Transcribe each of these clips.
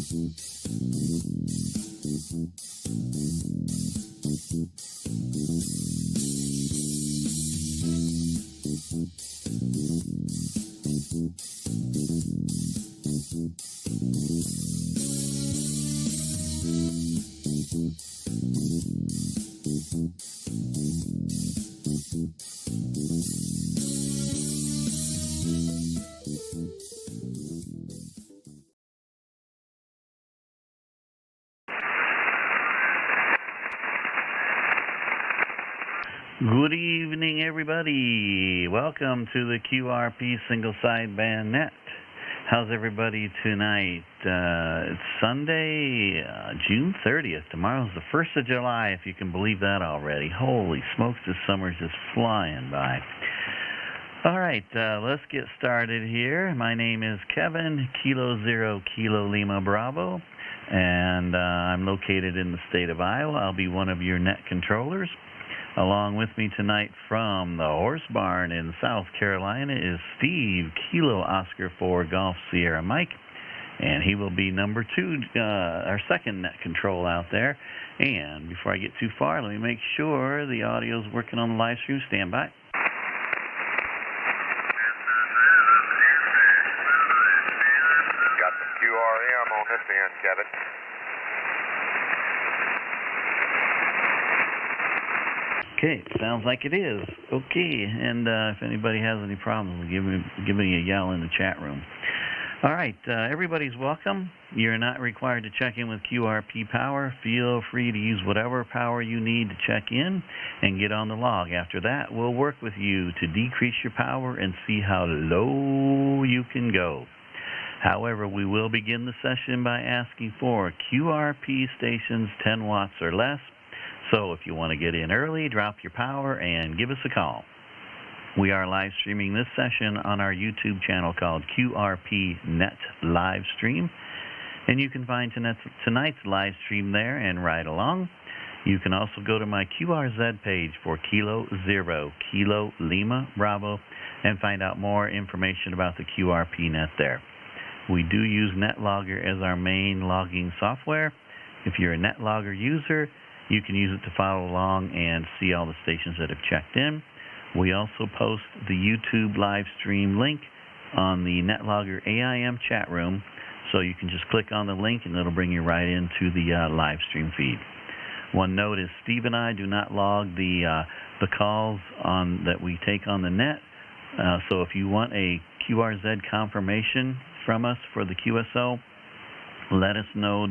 Good evening, everybody. Welcome to the QRP Single Sideband Net. How's everybody tonight? It's Sunday, June 30th. Tomorrow's the 1st of July, if you can believe that already. Holy smokes, this summer's just flying by. All right, let's get started here. My name is Kevin, Kilo Zero Kilo Lima Bravo, and I'm located in the state of Iowa. I'll be one of your net controllers. Along with me tonight from the Horse Barn in South Carolina is Steve, Kilo Oscar 4 Golf Sierra Mike, and he will be number 2, our second net control out there. And before I get too far, let me make sure the audio's working on the live stream. Stand by. Got some QRM on this end, Kevin. Okay, sounds like it is. Okay, and if anybody has any problems, give me a yell in the chat room. All right, everybody's welcome. You're not required to check in with QRP power. Feel free to use whatever power you need to check in and get on the log. After that, we'll work with you to decrease your power and see how low you can go. However, we will begin the session by asking for QRP stations 10 watts or less. So if you want to get in early, drop your power and give us a call. We are live streaming this session on our YouTube channel called QRP Net LiveStream. And you can find tonight's live stream there and ride along. You can also go to my QRZ page for Kilo Zero Kilo Lima Bravo and find out more information about the QRP Net there. We do use NetLogger as our main logging software. If you're a NetLogger user, you can use it to follow along and see all the stations that have checked in. We also post the YouTube live stream link on the NetLogger AIM chat room, so you can just click on the link and it'll bring you right into the live stream feed. One note is Steve and I do not log the calls that we take on the net. So if you want a QRZ confirmation from us for the QSO, let us know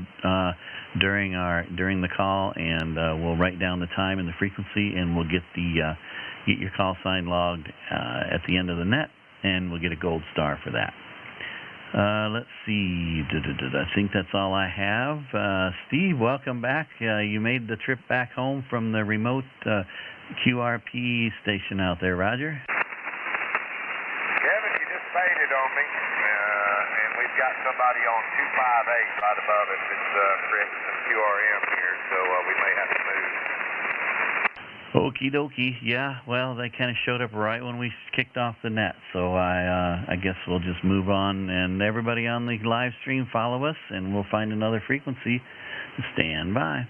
during the call, and we'll write down the time and the frequency, and we'll get your call sign logged at the end of the net, and we'll get a gold star for that. Let's see. I think that's all I have. Steve, welcome back. You made the trip back home from the remote QRP station out there, Roger. Kevin, you just faded on me. And we've got somebody on 258 right above us that's creating some QRM here, so we may have to move. Okie dokie. Yeah, well, they kind of showed up right when we kicked off the net, so I guess we'll just move on. And everybody on the live stream, follow us, and we'll find another frequency. Stand by.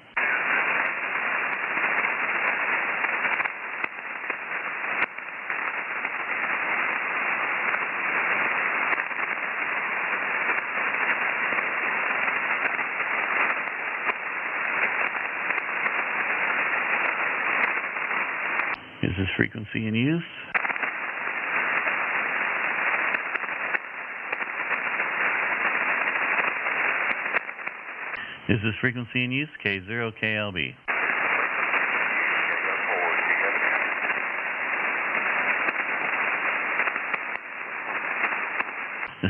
Is this frequency in use? Is this frequency in use? K0KLB.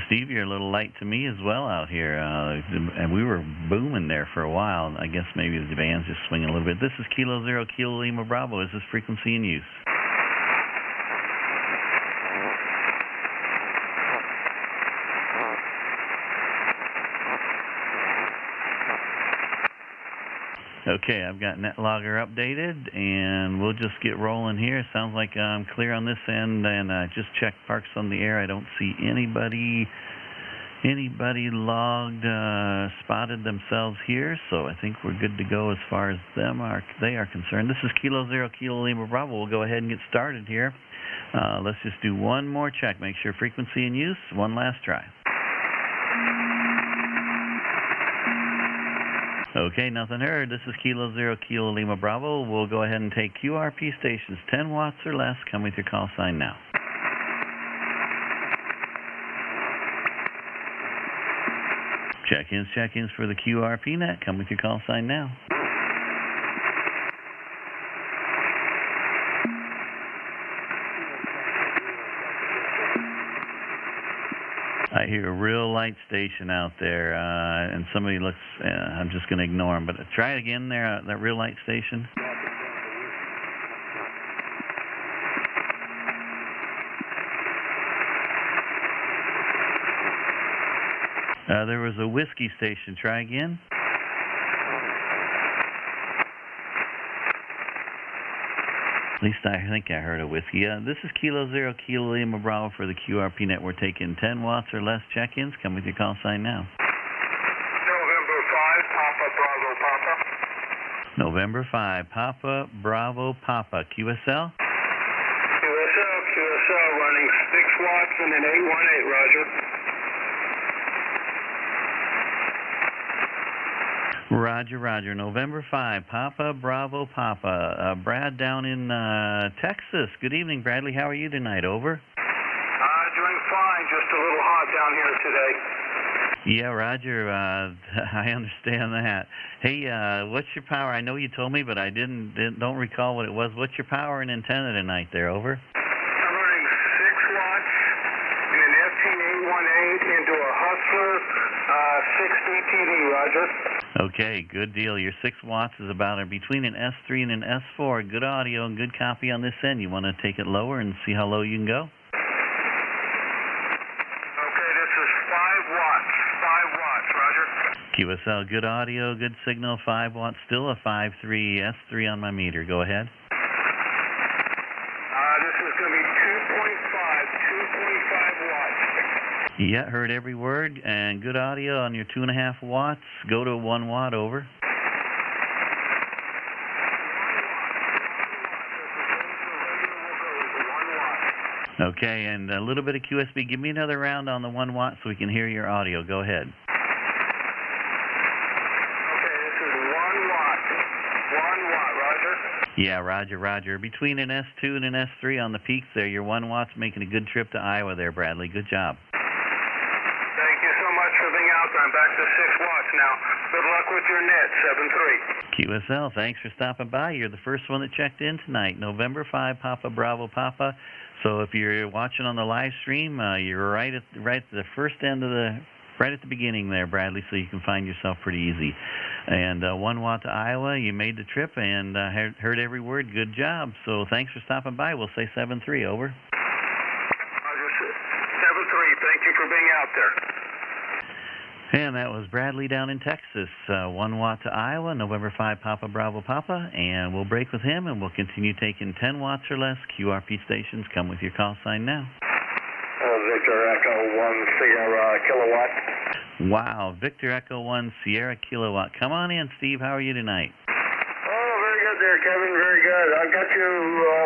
Steve, you're a little light to me as well out here, and we were booming there for a while. I guess maybe the band's just swinging a little bit. This is Kilo Zero Kilo Lima Bravo. Is this frequency in use? Okay, I've got NetLogger updated, and we'll just get rolling here. Sounds like I'm clear on this end, and I just checked Parks on the Air. I don't see anybody Anybody logged, spotted themselves here, so I think we're good to go as far as they are concerned. This is Kilo Zero Kilo Lima Bravo. We'll go ahead and get started here. Let's just do one more check. Make sure frequency in use. One last try. Okay, nothing heard. This is Kilo Zero Kilo Lima Bravo. We'll go ahead and take QRP stations 10 watts or less. Come with your call sign now. Check-ins for the QRP Net. Come with your call sign now. I hear a real light station out there, and somebody looks, I'm just going to ignore them, but try it again there, that real light station. There was a whiskey station. Try again. At least I think I heard a whiskey. This is Kilo Zero Kilo Lima Bravo for the QRP Net. We're taking 10 watts or less check-ins. Come with your call sign now. November 5, Papa Bravo Papa. November 5, Papa Bravo Papa. QSL? QSL running 6 watts and an 818, Roger. Roger. November 5, Papa Bravo Papa. Brad down in Texas. Good evening, Bradley. How are you tonight? Over. Doing fine. Just a little hot down here today. Yeah, Roger. I understand that. Hey, what's your power? I know you told me, but I don't recall what it was. What's your power and antenna tonight? There, over. I'm running 6 watts in an FT818 into a Hustler 6D TV, Roger. Okay, good deal. Your 6 watts is about between an S3 and an S4. Good audio and good copy on this end. You want to take it lower and see how low you can go? Okay, this is 5 watts. 5 watts, Roger. QSL, good audio, good signal, 5 watts, still a 5.3 S3 on my meter. Go ahead. This is going to be 2.5 watts. Yeah, heard every word, and good audio on your 2.5 watts. Go to 1 watt, over. Okay, and a little bit of QSB. Give me another round on the 1 watt so we can hear your audio. Go ahead. Okay, this is 1 watt. 1 watt, Roger. Yeah, Roger. Between an S2 and an S3 on the peaks there, your 1 watt's making a good trip to Iowa there, Bradley. Good job. Thank you so much for being out there. I'm back to 6 watts now. Good luck with your net, 7-3. QSL, thanks for stopping by. You're the first one that checked in tonight. November 5, Papa Bravo Papa. So if you're watching on the live stream, you're right at the first end of right at the beginning there, Bradley, so you can find yourself pretty easy. And 1 watt to Iowa, you made the trip and heard every word. Good job. So thanks for stopping by. We'll say 7-3, over. Roger, 7-3. Thank you for being out there. And that was Bradley down in Texas. 1 watt to Iowa, November 5, Papa Bravo Papa. And we'll break with him, and we'll continue taking 10 watts or less QRP stations. Come with your call sign now. Victor Echo 1 Sierra Kilowatt. Wow, Victor Echo 1 Sierra Kilowatt. Come on in, Steve. How are you tonight? Oh, very good there, Kevin. Very good. I've got you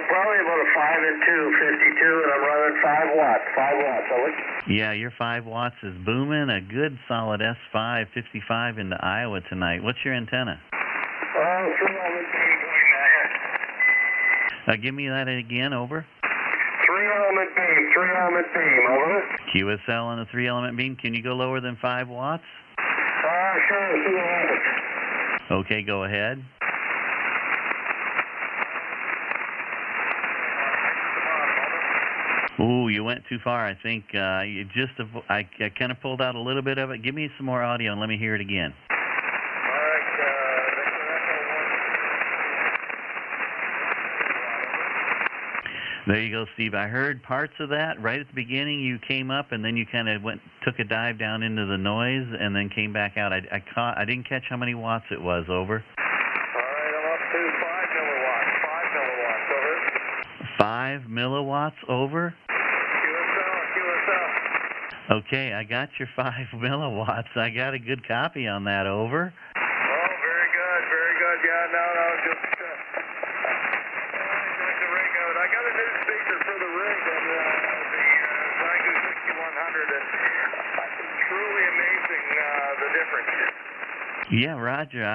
probably about a 5 and 2, 52, and I'm running 5 watts. 5 watts, over. Yeah, your 5 watts is booming. A good solid S5 55 into Iowa tonight. What's your antenna? 3 element beam going Give me that again, over. 3 element beam, over. QSL on a 3-element beam. Can you go lower than 5 watts? Sure, 2 element. Okay, go ahead. Ooh, you went too far. I think I kind of pulled out a little bit of it. Give me some more audio and let me hear it again. There you go, Steve. I heard parts of that. Right at the beginning, you came up, and then you kind of took a dive down into the noise, and then came back out. I didn't catch how many watts it was, over. All right, I'm up to 5 milliwatts. 5 milliwatts, over. 5 milliwatts, over? QSL. Okay, I got your 5 milliwatts. I got a good copy on that, over. Oh, very good, very good. Yeah, no, just check the rig out. I got a new speaker for the rig and the Zygo 6100. It's truly amazing the difference. Yeah, Roger.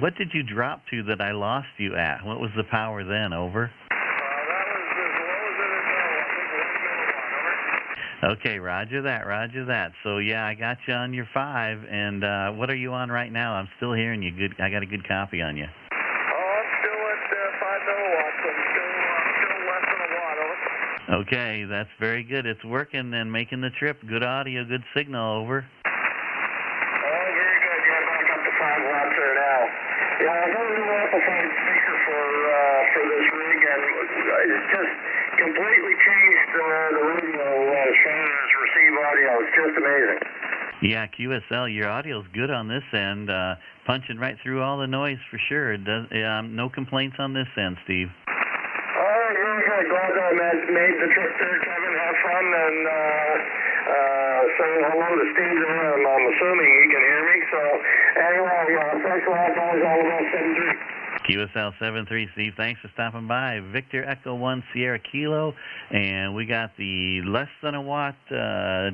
What did you drop to that I lost you at? What was the power then, over? That was as low as it would go. I think 1 milliwatt, over. Okay, roger that, roger that. So, yeah, I got you on your 5, and what are you on right now? I'm still hearing you good. I got a good copy on you. Oh, I'm still at 5 milliwatts. I'm still less than a watt, over. Okay, that's very good. It's working and making the trip. Good audio, good signal, over. Oh, very good. You're back up to 5 watts there now. Yeah, I got a new amplified speaker for this rig, and it's just completely changed the radio as far as receive audio. It's just amazing. Yeah, QSL, your audio's good on this end, punching right through all the noise for sure. It does, no complaints on this end, Steve. All right, very good. Glad that I made the trip there, Kevin. Have fun, and say hello to Steve there. I'm assuming he can hear me. So, anyway, thanks a lot, guys. All the best, 7-3. QSL 73, Steve, thanks for stopping by. Victor Echo 1 Sierra Kilo, and we got the less than a watt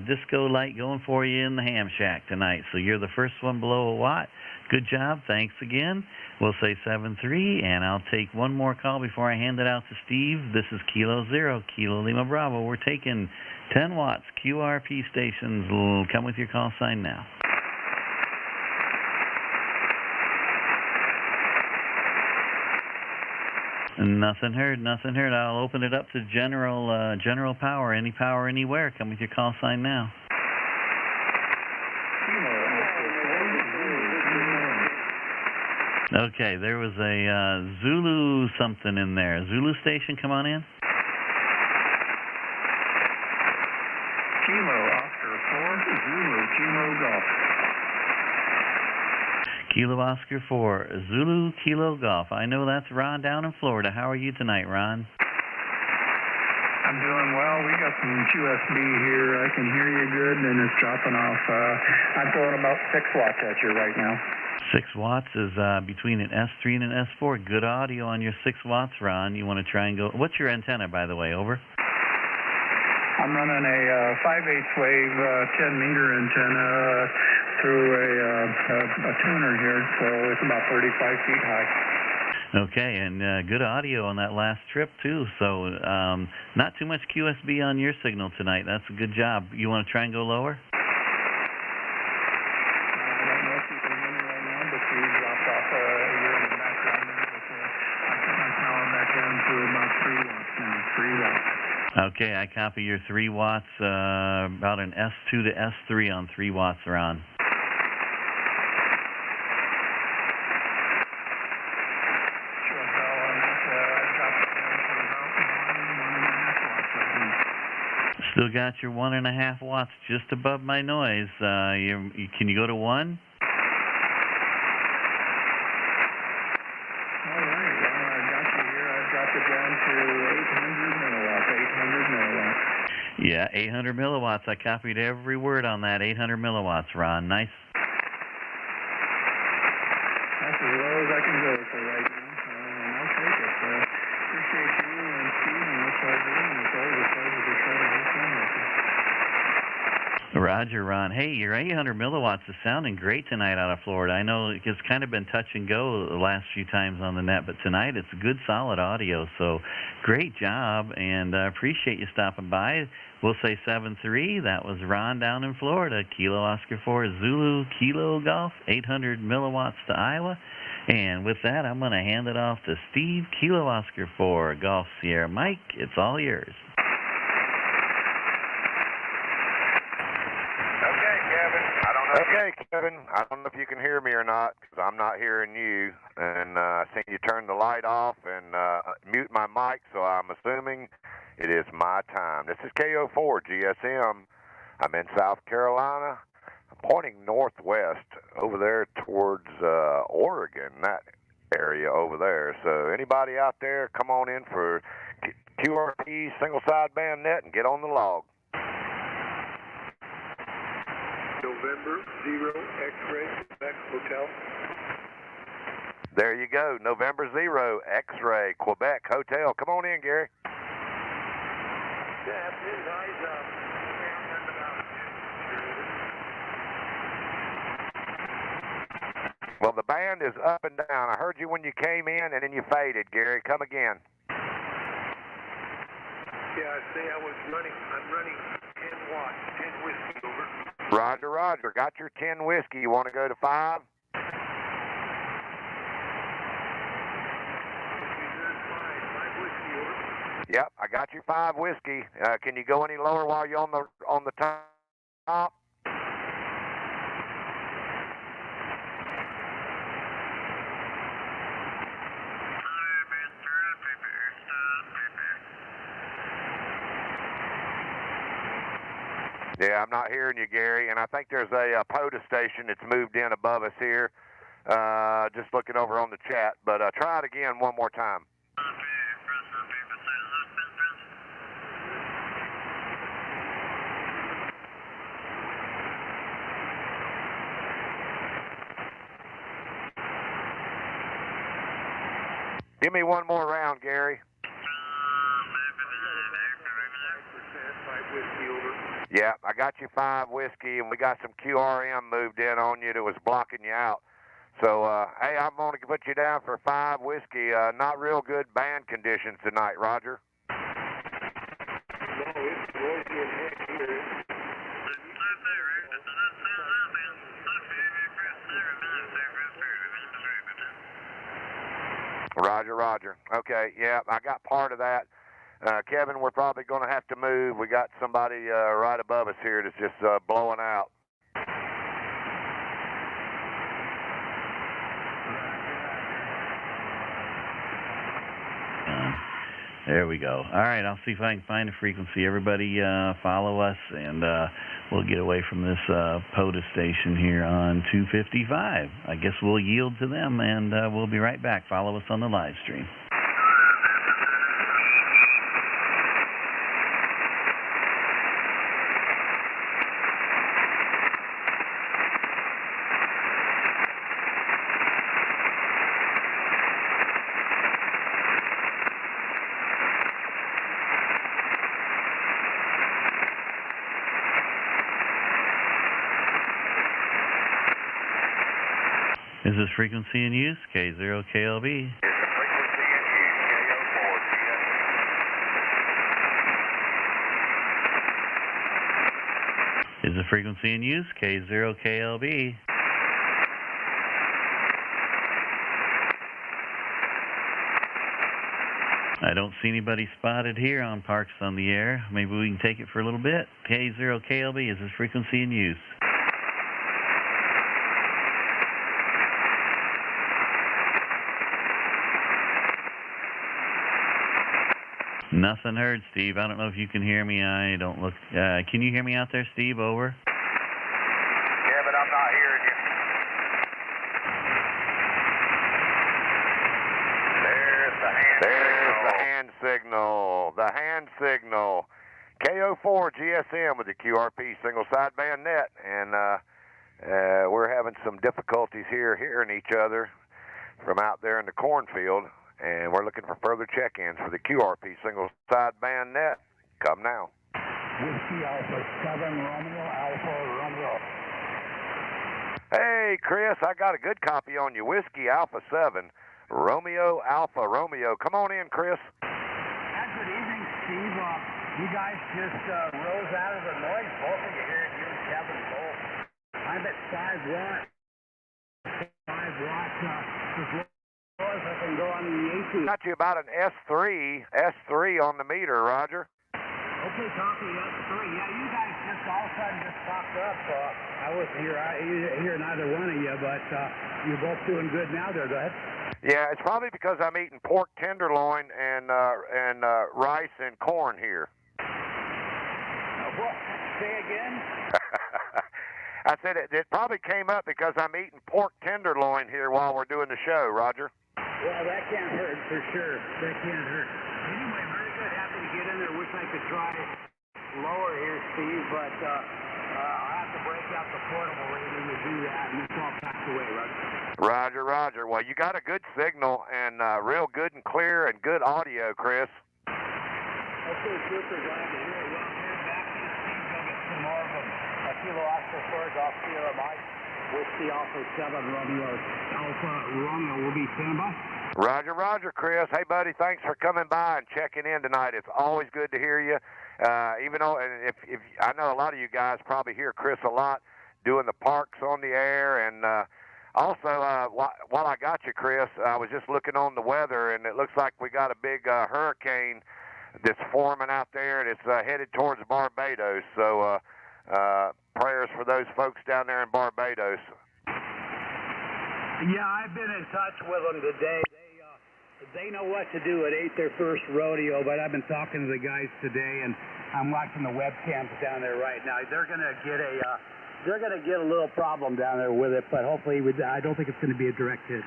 disco light going for you in the ham shack tonight. So you're the first one below a watt. Good job. Thanks again. We'll say 7-3, and I'll take one more call before I hand it out to Steve. This is Kilo 0, Kilo Lima Bravo. We're taking 10 watts QRP stations. We'll come with your call sign now. Nothing heard, nothing heard. I'll open it up to general power, any power, anywhere. Come with your call sign now. Okay, there was a Zulu something in there. Zulu station, come on in. Kilo Oscar 4, Zulu Kilo Golf. Kilo Oscar 4, Zulu Kilo Golf. I know that's Ron down in Florida. How are you tonight, Ron? I'm doing well. We got some QSB here. I can hear you good, and it's dropping off. I'm throwing about 6 watts at you right now. 6 watts is between an S3 and an S4. Good audio on your 6 watts, Ron. You want to try and go... What's your antenna, by the way? Over? I'm running a 5/8 wave 10-meter antenna through a tuner here, so it's about 35 feet high. Okay, and good audio on that last trip, too. So not too much QSB on your signal tonight. That's a good job. You want to try and go lower? I don't know if you can hear me right now, but you dropped off you're in the background. I put my power back down to about 3 watts now, 3 watts. Okay, I copy your 3 watts, about an S2 to S3 on 3 watts, Ron. Still got your 1.5 watts just above my noise. Can you go to 1? All right. Well, I got you here. I've dropped it down to 800 milliwatts. Yeah, 800 milliwatts. I copied every word on that. 800 milliwatts, Ron. Nice. That's as low as I can go for right now. I'll take it. Appreciate you and Steve and what y'all doing. It's always a pleasure to try to have fun with you. Roger, Ron. Hey, your 800 milliwatts is sounding great tonight out of Florida. I know it's kind of been touch and go the last few times on the net, but tonight it's good, solid audio. So great job, and I appreciate you stopping by. We'll say 7-3. That was Ron down in Florida. Kilo Oscar 4, Zulu Kilo Golf, 800 milliwatts to Iowa. And with that, I'm going to hand it off to Steve, Kilo Oscar 4, Golf Sierra. Mike, it's all yours. Okay, Kevin, I don't know if you can hear me or not, because I'm not hearing you. And I think you turned the light off and mute my mic, so I'm assuming it is my time. This is KO4 GSM. I'm in South Carolina. I'm pointing northwest over there towards Oregon, that area over there. So anybody out there, come on in for QRP single sideband net and get on the log. November 0 X-ray Quebec Hotel. There you go, November 0 X-ray Quebec Hotel. Come on in, Gary. Good afternoon, guys. Well, the band is up and down. I heard you when you came in, and then you faded, Gary. Come again. Yeah, I say I'm running 10 watts, 10 whiskey, over. Roger, roger. Got your 10 whiskey. You want to go to 5? Five whiskey, over. Yep, I got you 5 whiskey. Can you go any lower while you're on the top? Yeah, I'm not hearing you, Gary, and I think there's a POTA station that's moved in above us here. Just looking over on the chat, but try it again one more time. Give me one more round, Gary. Yeah, I got you 5 whiskey, and we got some QRM moved in on you that was blocking you out. So, hey, I'm going to put you down for 5 whiskey. Not real good band conditions tonight, Roger. No, it's noisy and heck here. Roger, roger. Okay, yeah, I got part of that. Kevin, we're probably going to have to move. We got somebody right above us here that's just blowing out. There we go. All right, I'll see if I can find a frequency. Everybody follow us, and we'll get away from this POTA station here on 255. I guess we'll yield to them, and we'll be right back. Follow us on the live stream. Is this frequency in use? K0KLB. Is the frequency in use? K0KLB. I don't see anybody spotted here on Parks on the Air. Maybe we can take it for a little bit. K0KLB, is this frequency in use? Nothing heard, Steve. I don't know if you can hear me. I don't look. Can you hear me out there, Steve? Over. Yeah, but I'm not hearing you. There's the hand signal. The hand signal. KO4 GSM with the QRP single sideband net, and we're having some difficulties here hearing each other from out there in the cornfield. And we're looking for further check-ins for the QRP single sideband net. Come now. Whiskey Alpha 7 Romeo Alpha Romeo. Hey, Chris, I got a good copy on you. Whiskey Alpha 7 Romeo Alpha Romeo. Come on in, Chris. Good evening, Steve. You guys just rose out of the noise. Both of you here, you and Kevin both. I'm at 5 watts. 5 watts. Just I can go on the 18. Got you about an S3 on the meter, Roger. Okay, copy S3. Yeah, you guys just all of a sudden just popped up. I wasn't here neither one of you, but you're both doing good now there. Go ahead. Yeah, it's probably because I'm eating pork tenderloin and rice and corn here. What? Say again? I said it probably came up because I'm eating pork tenderloin here while we're doing the show, Roger. Well, that can't hurt for sure. That can't hurt. Anyway, very good. Happy to get in there. Wish I could try lower here, Steve, but I'll have to break out the portable radio to do that, and it's all packed away, Roger. Roger, Roger. Well, you got a good signal and real good and clear and good audio, Chris. Okay, super. Glad to hear it. Well, here's back to the speed. Go get some more of them. A Kilo Oscar Forge off Sierra Mike. Whiskey Alpha 7 Romeo. Alpha Romeo will be standby. Roger, Roger, Chris. Hey, buddy, thanks for coming by and checking in tonight. It's always good to hear you. Even though, if I know a lot of you guys probably hear Chris a lot doing the parks on the air, and also while I got you, Chris, I was just looking on the weather, and it looks like we got a big hurricane that's forming out there, and it's headed towards Barbados. So prayers for those folks down there in Barbados. Yeah, I've been in touch with them today. They know what to do. It ain't their first rodeo, but I've been talking to the guys today, and I'm watching the webcams down there right now. They're gonna get a little problem down there with it, but hopefully, I don't think it's going to be a direct hit.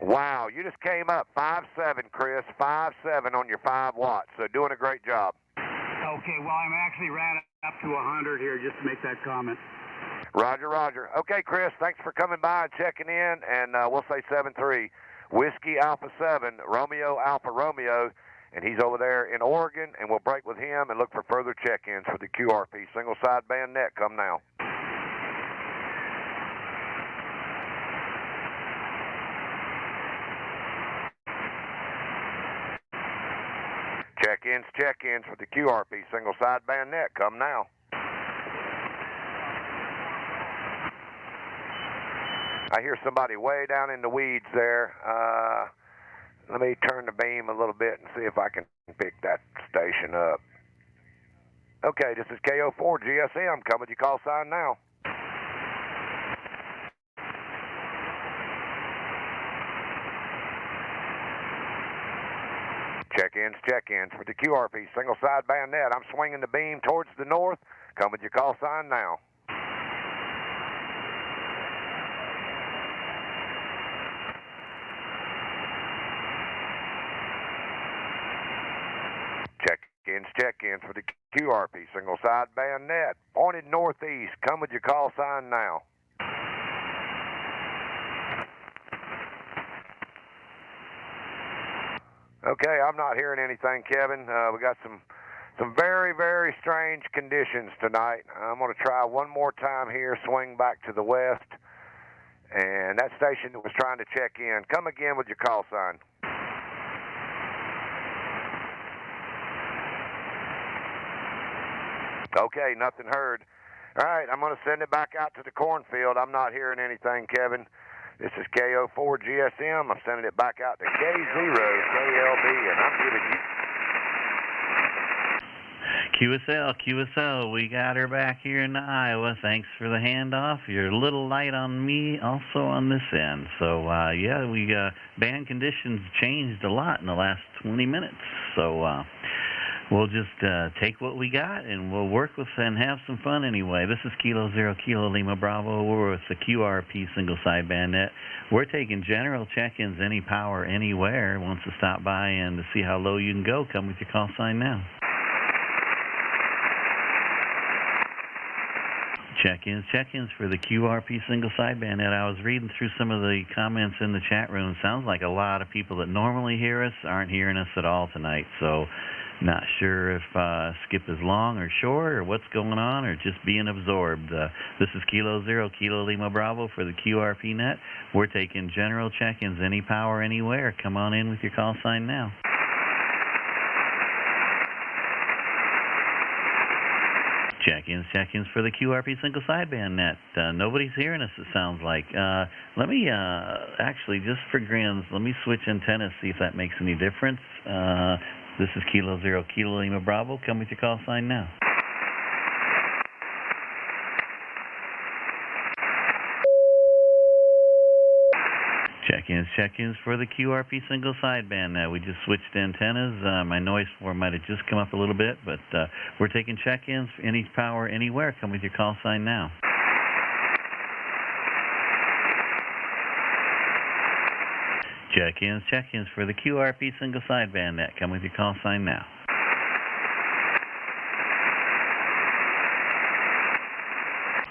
Wow, you just came up 5.7, Chris, 5.7 on your 5 watts. So doing a great job. Okay, well, I'm actually ran up to 100 here just to make that comment. Roger, Roger. Okay, Chris, thanks for coming by and checking in, and we'll say 7-3. Whiskey Alpha 7, Romeo Alpha Romeo, and he's over there in Oregon, and we'll break with him and look for further check-ins for the QRP Single Sideband Net. Come now. Check-ins for the QRP Single Sideband Net. Come now. I hear somebody way down in the weeds there. Let me turn the beam a little bit and see if I can pick that station up. Okay, this is KO4 GSM. Come with your call sign now. Check-ins for the QRP Single Sideband Net. I'm swinging the beam towards the north. Come with your call sign now. Check-ins for the QRP Single Sideband Net. Pointed northeast. Come with your call sign now. Okay, I'm not hearing anything, Kevin. We got some very, very strange conditions tonight. I'm going to try one more time here, swing back to the west. And that station that was trying to check in, come again with your call sign. Okay, nothing heard. All right, I'm going to send it back out to the cornfield. I'm not hearing anything, Kevin. This is KO4 GSM. I'm sending it back out to K0 KLB, and I'm giving you... QSL, we got her back here in Iowa. Thanks for the handoff. You're a little light on me also on this end. So, yeah, band conditions changed a lot in the last 20 minutes. So, we'll just take what we got, and we'll work with and have some fun anyway. This is Kilo 0 Kilo Lima Bravo. We're with the QRP Single Sideband Net. We're taking general check-ins, any power, anywhere. Wants to stop by and to see how low you can go, come with your call sign now. Check-ins for the QRP Single Sideband Net. I was reading through some of the comments in the chat room. Sounds like a lot of people that normally hear us aren't hearing us at all tonight. So, not sure if skip is long or short or what's going on or just being absorbed. This is Kilo 0 Kilo Lima Bravo for the QRP Net. We're taking general check-ins, any power, anywhere. Come on in with your call sign now. Check-ins for the QRP Single Sideband Net. Nobody's hearing us, it sounds like. Let me, actually, just for grins, let me switch antennas, see if that makes any difference. This is Kilo 0 Kilo Lima Bravo. Come with your call sign now. Check-ins for the QRP Single Sideband Net. We just switched antennas. My noise floor might have just come up a little bit, but we're taking check-ins, any power, anywhere. Come with your call sign now. Check-ins for the QRP Single Sideband Net. Come with your call sign now.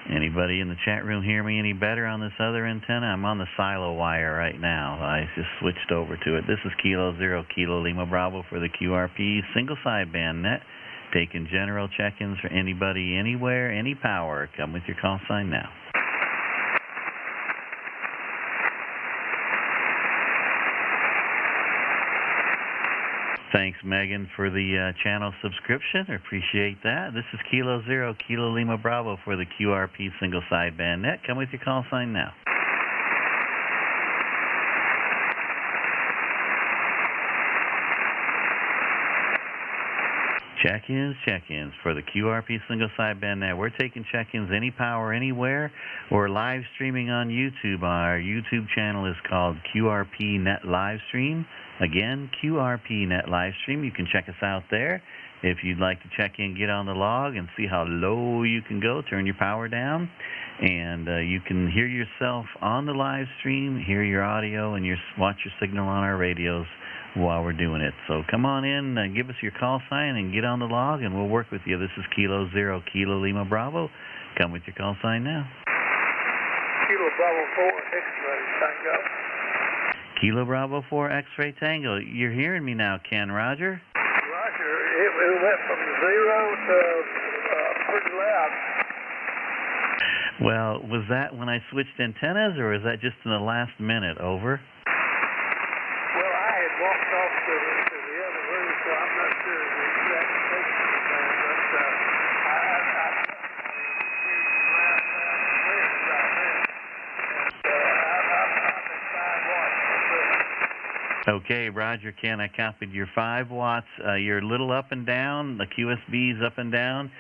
Anybody in the chat room hear me any better on this other antenna? I'm on the silo wire right now. I just switched over to it. This is Kilo Zero Kilo Lima Bravo for the QRP single sideband net. Taking general check-ins for anybody, anywhere, any power. Come with your call sign now. Thanks, Megan, for the channel subscription. I appreciate that. This is Kilo Zero Kilo Lima Bravo for the QRP single sideband net. Come with your call sign now. Check-ins for the QRP single sideband net. We're taking check-ins any power, anywhere, or live streaming on YouTube. Our YouTube channel is called QRP Net LiveStream. Again, QRP Net LiveStream. You can check us out there. If you'd like to check in, get on the log and see how low you can go, turn your power down, and you can hear yourself on the live stream, hear your audio, and watch your signal on our radios while we're doing it. So come on in, give us your call sign, and get on the log, and we'll work with you. This is Kilo Zero Kilo Lima Bravo. Come with your call sign now. Kilo Bravo 4 X-ray Tango. Kilo Bravo 4 X-ray Tango. You're hearing me now, Ken. Roger? Roger. It went from 0 to pretty loud. Well, was that when I switched antennas, or was that just in the last minute? Over? Well, I had walked off to the other room, so I'm not sure the exact location of that, but Okay, Roger, Ken, I copied your 5 watts. You're a little up and down. The QSB's up and down.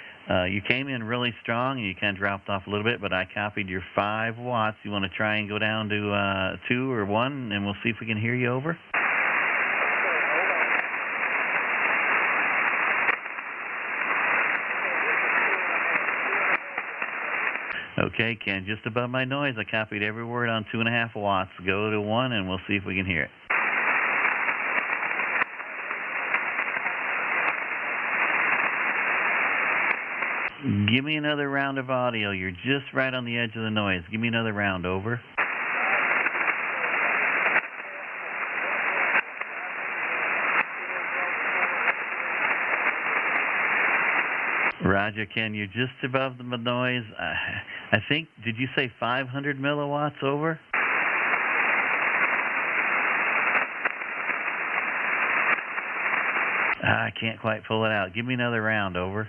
You came in really strong, and you kind of dropped off a little bit, but I copied your 5 watts. You want to try and go down to 2 or 1, and we'll see if we can hear you over? Okay, Ken, just above my noise, I copied every word on 2.5 watts. Go to 1, and we'll see if we can hear it. Give me another round of audio. You're just right on the edge of the noise. Give me another round. Over. Roger, Ken, you're just above the noise. I think, did you say 500 milliwatts? Over? I can't quite pull it out. Give me another round. Over.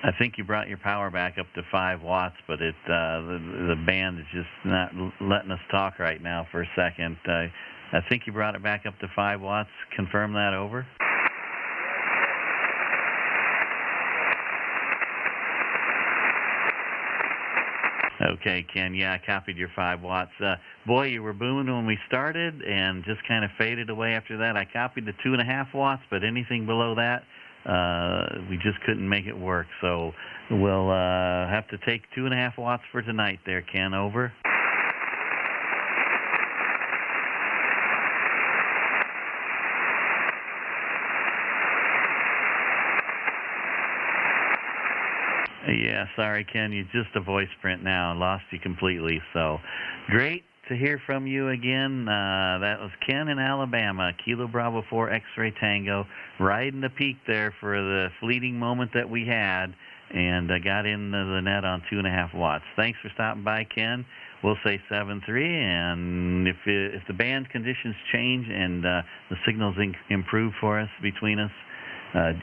I think you brought your power back up to 5 watts, but the band is just not letting us talk right now for a second. I think you brought it back up to 5 watts. Confirm that. Over. Okay, Ken, yeah, I copied your 5 watts. Boy, you were booming when we started and just kind of faded away after that. I copied the 2.5 watts, but anything below that, we just couldn't make it work. So we'll have to take 2.5 watts for tonight there, Ken. Over. Yeah, sorry, Ken. You're just a voice print now. Lost you completely. So great to hear from you again. That was Ken in Alabama, Kilo Bravo 4 X-ray Tango, riding the peak there for the fleeting moment that we had, and got in the net on 2.5 watts. Thanks for stopping by, Ken. We'll say 7-3, and if the band conditions change and the signals improve for us between us,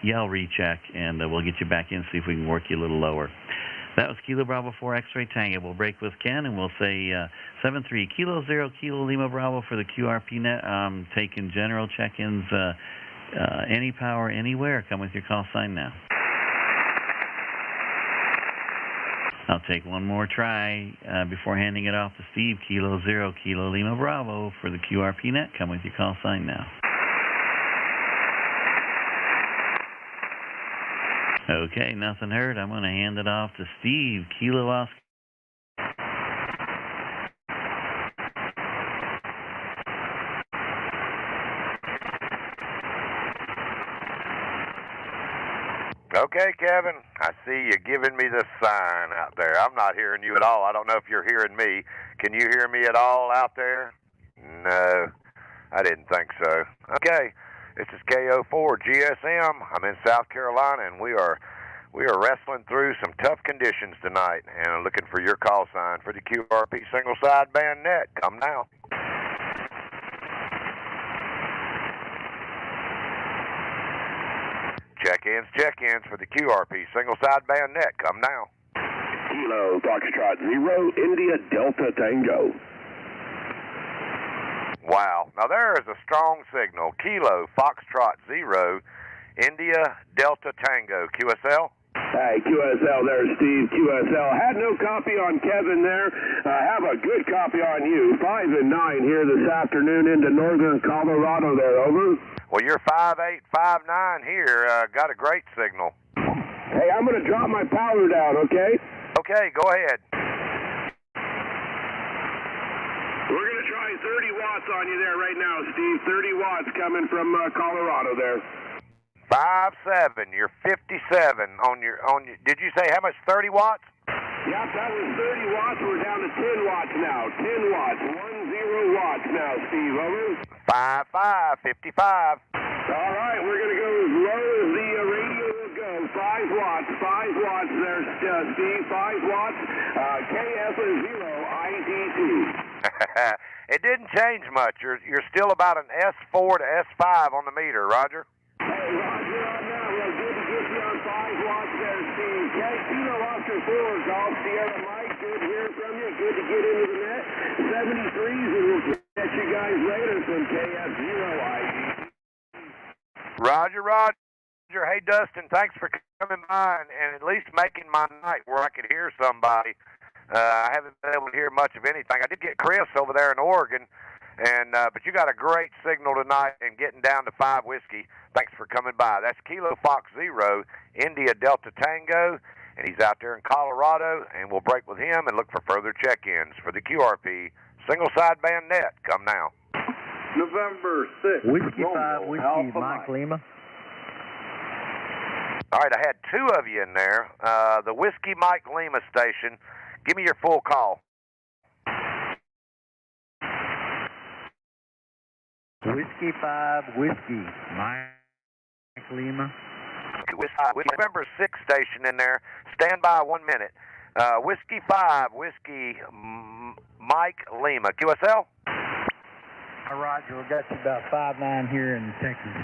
yell recheck, and we'll get you back in, see if we can work you a little lower. That was Kilo Bravo 4 X-ray Tango. We'll break with Ken, and we'll say 7-3, Kilo Zero Kilo Lima Bravo for the QRP Net. Taking general check-ins, any power, anywhere. Come with your call sign now. I'll take one more try before handing it off to Steve. Kilo Zero Kilo Lima Bravo for the QRP Net. Come with your call sign now. Okay, nothing heard. I'm going to hand it off to Steve. Kilo Oscar. Okay, Kevin, I see you giving me the sign out there. I'm not hearing you at all. I don't know if you're hearing me. Can you hear me at all out there? No, I didn't think so. Okay, this is KO4 GSM. I'm in South Carolina, and we are wrestling through some tough conditions tonight, and I'm looking for your call sign for the QRP single sideband net. Come now. Check-ins for the QRP single sideband net. Come now. Kilo Foxtrot 0, India Delta Tango. Wow. Now there is a strong signal. Kilo Foxtrot 0, India Delta Tango. QSL? Hey, QSL there, Steve. QSL. Had no copy on Kevin there. Have a good copy on you. 5 and 9 here this afternoon into northern Colorado there. Over. Well, you're 5'8", 5'9" here. Got a great signal. Hey, I'm going to drop my power down, okay? Okay, go ahead. We're going to try 30 watts on you there right now, Steve. 30 watts coming from Colorado there. 5'7", you're 57 on your. Did you say how much? 30 watts? Yep, that was 30 watts. We're down to 10 watts now. 10 watts. 10 watts now, Steve. Over. 5'5", 55. All right, we're going to go as low as the radio will go. 5 watts. 5 watts there, Steve. 5 watts. KF0 IDT. It didn't change much. You're still about an S4 to S5 on the meter, Roger. Hey, Roger on that. Well, good to get you on 5 watts there, Steve. Kilo Oscar 4, Golf Sierra Mike. Good to hear from you. Good to get into the net. 73s, and we'll catch you guys later from KF0 IDT. Roger. Hey, Dustin, thanks for coming by and at least making my night where I could hear somebody. I haven't been able to hear much of anything. I did get Chris over there in Oregon, and but you got a great signal tonight and getting down to 5 whiskey. Thanks for coming by. That's Kilo Fox 0, India Delta Tango, and he's out there in Colorado, and we'll break with him and look for further check-ins for the QRP single sideband net. Come now. November 6th. Whiskey 5, Whiskey Alpha Mike Lima. All right, I had 2 of you in there. The Whiskey Mike Lima station. Give me your full call. Whiskey 5, Whiskey Mike Lima. November 6 station in there. Stand by 1 minute. Whiskey 5, Whiskey Mike Lima. QSL? Roger, we got you about 5'9" here in Texas.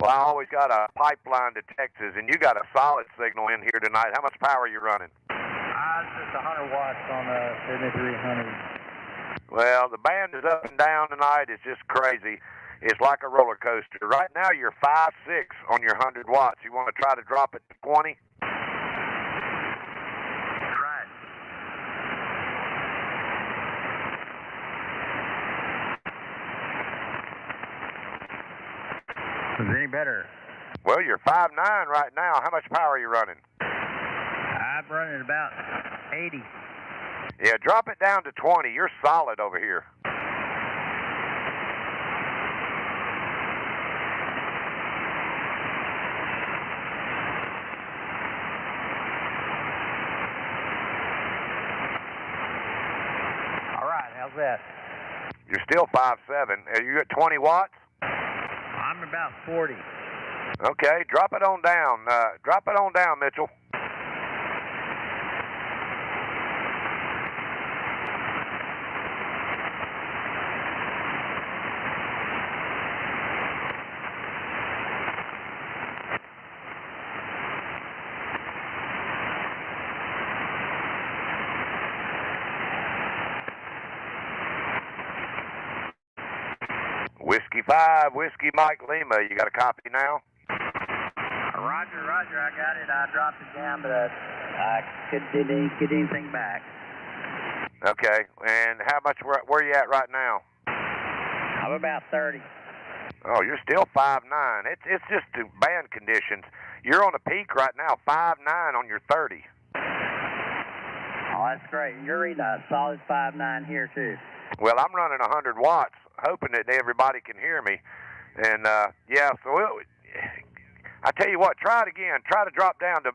Well, I always got a pipeline to Texas, and you got a solid signal in here tonight. How much power are you running? Just 100 watts on a 7300. Well, the band is up and down tonight. It's just crazy. It's like a roller coaster. Right now, you're 5'6" on your 100 watts. You want to try to drop it to 20? Right. Is it any better? Well, you're 5'9" right now. How much power are you running? I'm running about 80. Yeah, drop it down to 20. You're solid over here. All right, how's that? You're still 5'7". Are you at 20 watts? I'm about 40. Okay, drop it on down. Drop it on down, Mitchell. Whiskey 5, Whiskey Mike Lima. You got a copy now? Roger, I got it. I dropped it down, but I couldn't get anything back. Okay, and how much, where are you at right now? I'm about 30. Oh, you're still 5'9". It's just the band conditions. You're on a peak right now, 5'9" on your 30. Oh, that's great. You're reading a solid 5'9" here, too. Well, I'm running 100 watts, hoping that everybody can hear me. And, yeah, so I tell you what, try it again. Try to drop down to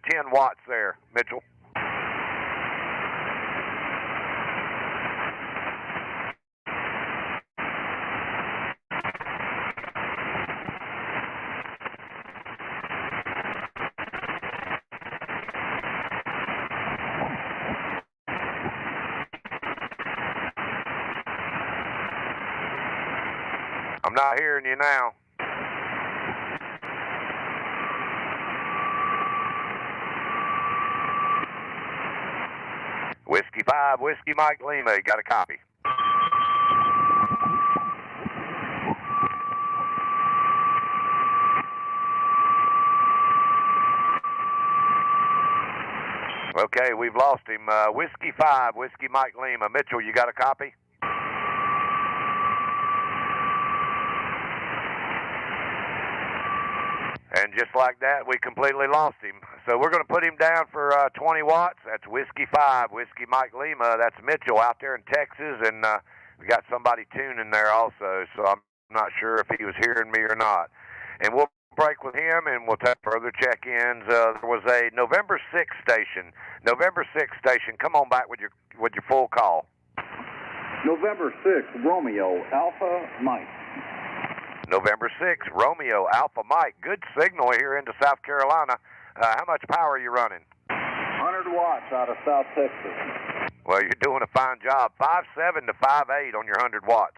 10 watts there, Mitchell. I'm not hearing you now. Whiskey 5, Whiskey Mike Lima, you got a copy? Okay, we've lost him. Whiskey 5, Whiskey Mike Lima. Mitchell, you got a copy? And just like that, we completely lost him. So we're going to put him down for 20 watts. That's Whiskey 5, Whiskey Mike Lima. That's Mitchell out there in Texas, and we got somebody tuning there also, so I'm not sure if he was hearing me or not. And we'll break with him, and we'll take further check-ins. There was a November 6th station. November 6th station, come on back with your full call. November 6th, Romeo, Alpha, Mike. November 6th, Romeo, Alpha Mike. Good signal here into South Carolina. How much power are you running? 100 watts out of South Texas. Well, you're doing a fine job. 5.7 to 5.8 on your 100 watts.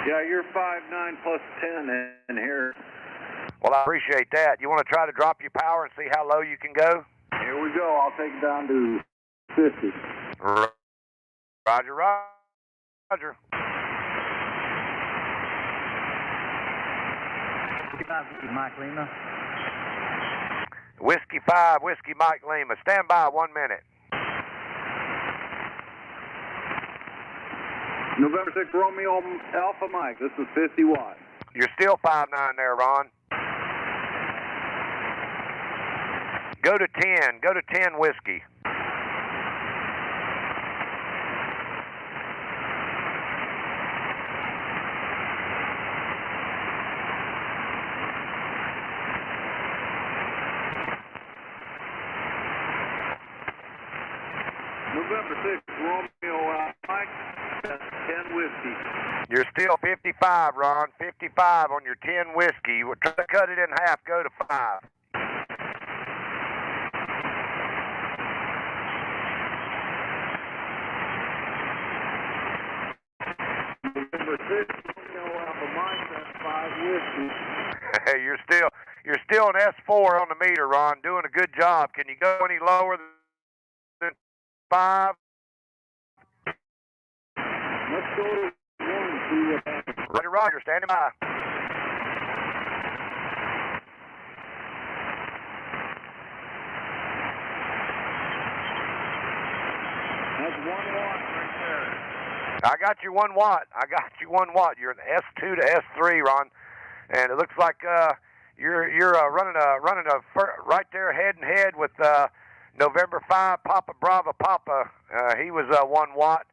Yeah, you're 5.9 plus 10 in here. Well, I appreciate that. You want to try to drop your power and see how low you can go? Here we go. I'll take it down to 50. Roger, roger. Mike Lima. Whiskey 5, Whiskey Mike Lima. Stand by 1 minute. November 6th, Romeo, Alpha, Mike. This is 50 watts. You're still 5.9 there, Ron. Go to 10. Go to 10 Whiskey. November 6th, Romeo, Mike, 10 Whiskey. You're still 55, Ron. 55 on your 10 Whiskey. We'll try to cut it in half. Go to 5. November 6th, Romeo, Alpha, Mike, that's 5 Whiskey. Hey, you're still an S4 on the meter, Ron. Doing a good job. Can you go any lower than 5? Let's go to 1. See what happens. Roger, roger. Standing by. That's 1 watt right there. I got you 1 watt. I got you 1 watt. You're an S2 to S3, Ron, and it looks like you're running a right there head and head with November 5 Papa Bravo Papa. He was 1 watt.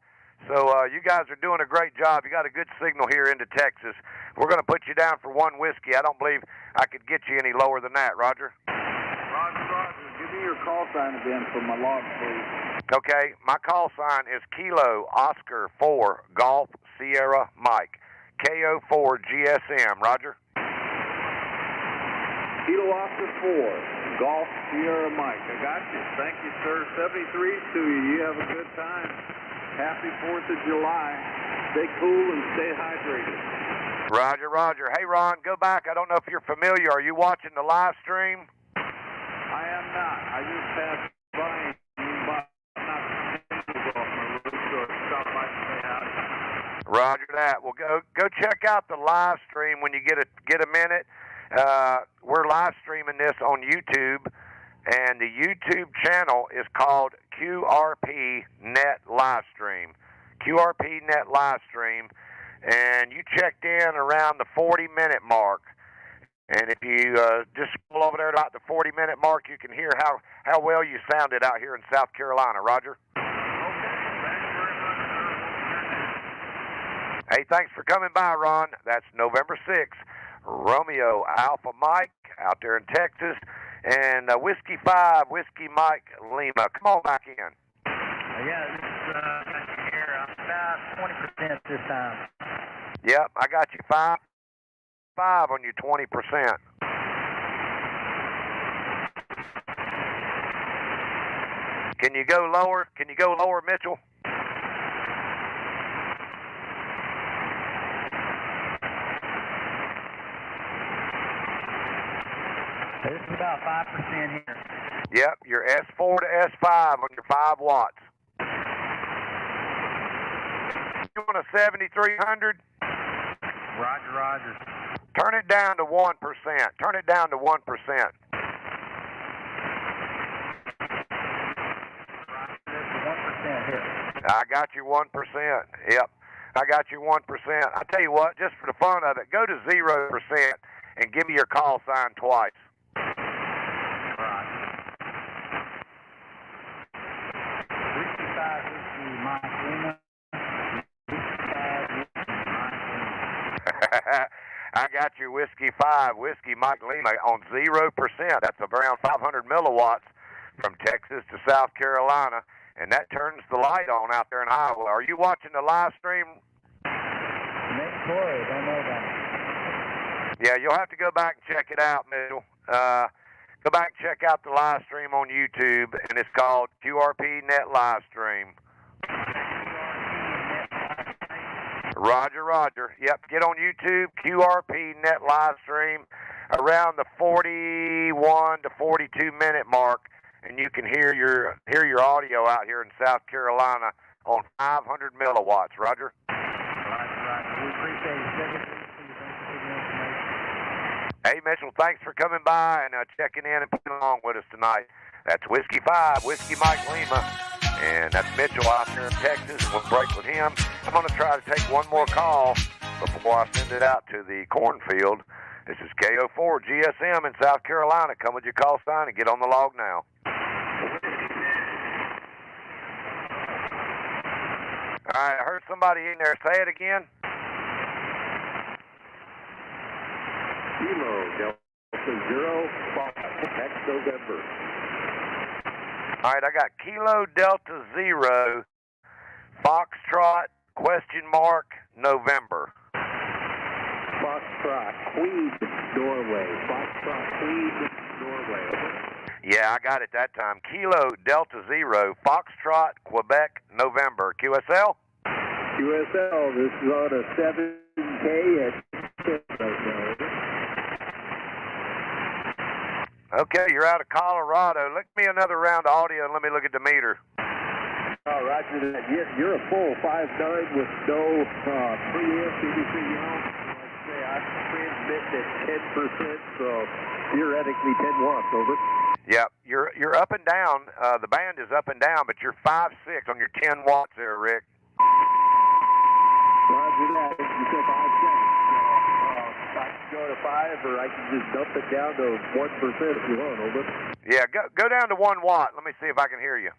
So you guys are doing a great job. You got a good signal here into Texas. We're going to put you down for 1 Whiskey. I don't believe I could get you any lower than that, Roger. Roger. Give me your call sign again for my log, please. Okay, my call sign is Kilo Oscar 4 Golf Sierra Mike. KO4 GSM, Roger. Kilo Oscar 4 Golf Sierra Mike. I got you. Thank you, sir. 73s to you. You have a good time. Happy 4th of July. Stay cool and stay hydrated. Roger, roger. Hey, Ron, go back. I don't know if you're familiar. Are you watching the live stream? I am not. I just passed by and not off my road, so I stopped by to say howdy. Roger that. Well, go check out the live stream when you get a minute. We're live streaming this on YouTube, and the YouTube channel is called QRP Net Livestream. QRP Net Livestream, and you checked in around the 40-minute mark. And if you just pull over there about the 40-minute mark, you can hear how well you sounded out here in South Carolina. Roger. Okay, thanks very much, sir. Hey, thanks for coming by, Ron. That's November 6th. Romeo Alpha Mike out there in Texas. And Whiskey 5, Whiskey Mike Lima. Come on back in. Yeah, this is here. I'm about 20% this time. Yep, I got you 5 on your 20%. Can you go lower? Can you go lower, Mitchell? This is about 5% here. Yep, your S4 to S5 on your 5 watts. You want a 7300? Roger, roger. Turn it down to 1%. Turn it down to 1%. I got you 1%. Yep, I got you 1%. I tell you what, just for the fun of it, go to 0% and give me your call sign twice. Whiskey 5, Whiskey Mike Lima. I got your Whiskey 5, Whiskey Mike Lima on 0%. That's around 500 milliwatts from Texas to South Carolina. And that turns the light on out there in Iowa. Are you watching the live stream? Corey, don't know about it. Yeah, you'll have to go back and check it out, Mitchell. Go back and check out the live stream on YouTube, and it's called QRP Net Live Stream. Roger, roger. Yep, get on YouTube, QRP Net Live Stream, around the 41 to 42 minute mark. And you can hear your audio out here in South Carolina on 500 milliwatts. Roger. Roger. We appreciate it. Hey, Mitchell, thanks for coming by and checking in and playing along with us tonight. That's Whiskey 5, Whiskey Mike Lima, and that's Mitchell out there in Texas, and we'll break with him. I'm going to try to take one more call before I send it out to the cornfield. This is KO4 GSM in South Carolina. Come with your call sign and get on the log now. All right, I heard somebody in there. Say it again. Kilo Delta 0, next November. All right, I got Kilo Delta 0, Foxtrot, November. Foxtrot, Queen, Norway. Foxtrot, Queen, Norway. Yeah, I got it that time. Kilo Delta 0, Foxtrot, Quebec, November. QSL? QSL, this is on a 7K at 10 right now. Okay, you're out of Colorado. Look me another round of audio and let me look at the meter. Oh, roger that. You're a full 5.9 with no preamp, anything else. Like I say, I transmit at 10%, so theoretically 10 watts, over. Yep, you're up and down. The band is up and down, but you're 5.6 on your 10 watts there, Rick. Roger that. You said 5 seconds. I can go to 5, or I can just dump it down to 1% if you want, over. Yeah, go down to 1 watt. Let me see if I can hear you.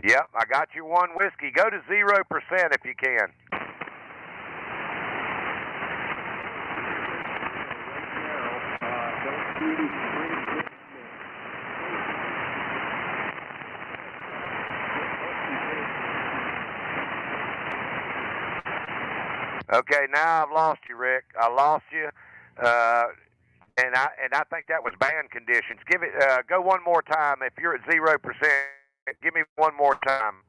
Yep, I got you 1 whiskey. Go to 0% if you can. Okay, now I've lost you, Rick. I lost you, and I think that was band conditions. Give it, go one more time. If you're at 0%, give me one more time.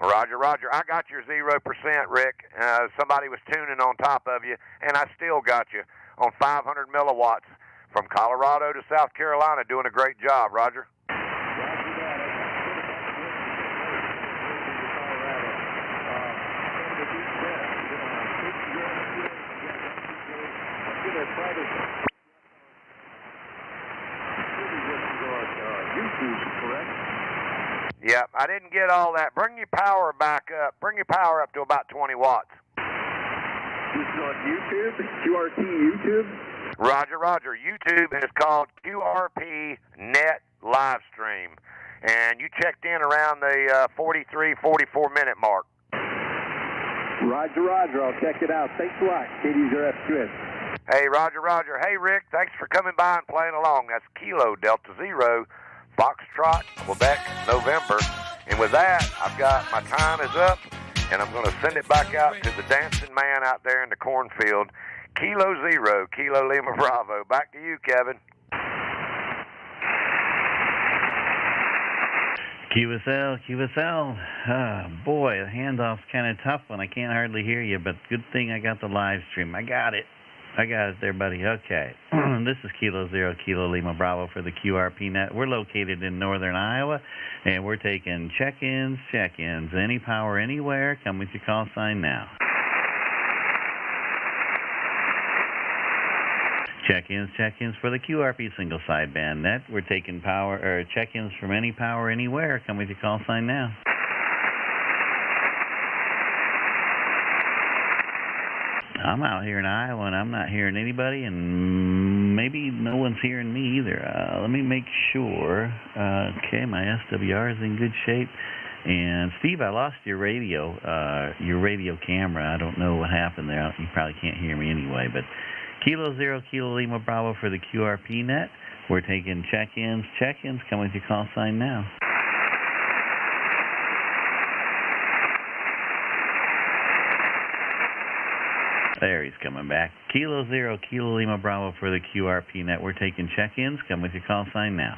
Roger, roger. I got your 0%, Rick. Somebody was tuning on top of you, and I still got you on 500 milliwatts from Colorado to South Carolina, doing a great job, Roger. Yep, I didn't get all that. Bring your power back up. Bring your power up to about 20 watts. This is on YouTube? QRT YouTube? Roger, Roger. YouTube is called QRP Net LiveStream. And you checked in around the 43, 44-minute mark. Roger, Roger. I'll check it out. Thanks a lot. KD0F Chris. Hey, Roger, Roger. Hey, Rick, thanks for coming by and playing along. That's Kilo Delta Zero, Foxtrot, Quebec, November. And with that, I've got my time is up, and I'm going to send it back out to the dancing man out there in the cornfield. Kilo Zero, Kilo Lima Bravo. Back to you, Kevin. QSL, QSL. Boy, the handoff's kind of tough one. I can't hardly hear you, but good thing I got the live stream. I got it there, buddy. Okay. This is Kilo Zero, Kilo Lima Bravo for the QRP Net. We're located in northern Iowa, and we're taking check-ins. Any power, anywhere. Come with your call sign now. Check-ins for the QRP single sideband net. We're taking power or check-ins from any power, anywhere. Come with your call sign now. I'm out here in Iowa, and I'm not hearing anybody, and maybe no one's hearing me either. Let me make sure. Okay, my SWR is in good shape. And Steve, I lost your radio camera. I don't know what happened there. You probably can't hear me anyway, but Kilo Zero, Kilo Lima Bravo for the QRP Net. We're taking check-ins. Come with your call sign now. There, he's coming back. Kilo Zero, Kilo Lima Bravo for the QRP Net. We're taking check-ins. Come with your call sign now.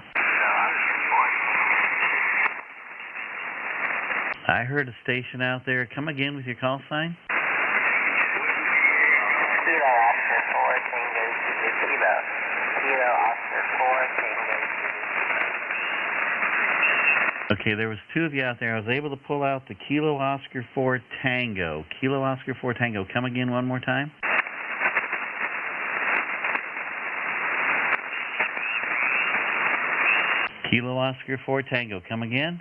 I heard a station out there. Come again with your call sign. Kilo Oscar 4 Tango Zulu Kilo. Kilo Oscar 4 Tango Zulu. Okay, there was two of you out there. I was able to pull out the Kilo Oscar 4 Tango. Kilo Oscar 4 Tango. Come again one more time. Kilo Oscar 4 Tango. Come again.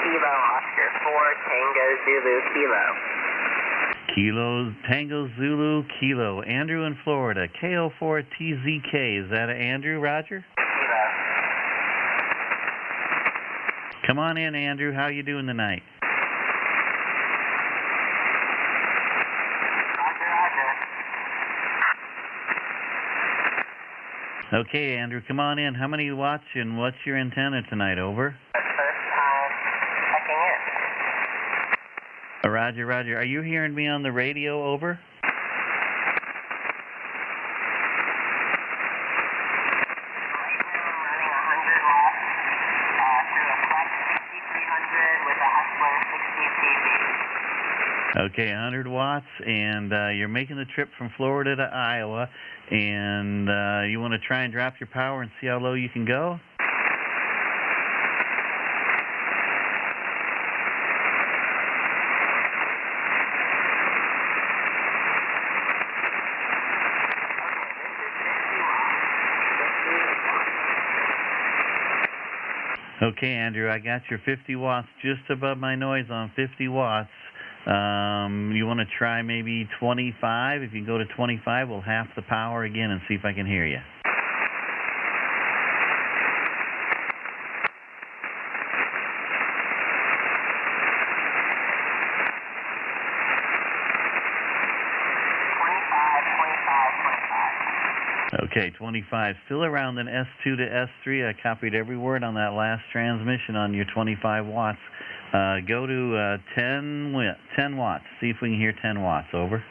Kilo Oscar 4 Tango Zulu Kilo. Kilo Tango Zulu Kilo. Andrew in Florida. KO4TZK. Is that an Andrew, Roger? Kilo. Come on in, Andrew. How you doing tonight? Roger. Okay, Andrew, come on in. How many watts and what's your antenna tonight? Over. First time checking in. Roger, Roger. Are you hearing me on the radio? Over. Okay, 100 watts, and you're making the trip from Florida to Iowa, and you want to try and drop your power and see how low you can go? Okay, Andrew, I got your 50 watts just above my noise on 50 watts. You want to try maybe 25? If you go to 25, we'll half the power again and see if I can hear you. Okay, 25. Still around an S2 to S3. I copied every word on that last transmission on your 25 watts. Go to 10 watts. See if we can hear 10 watts. Over.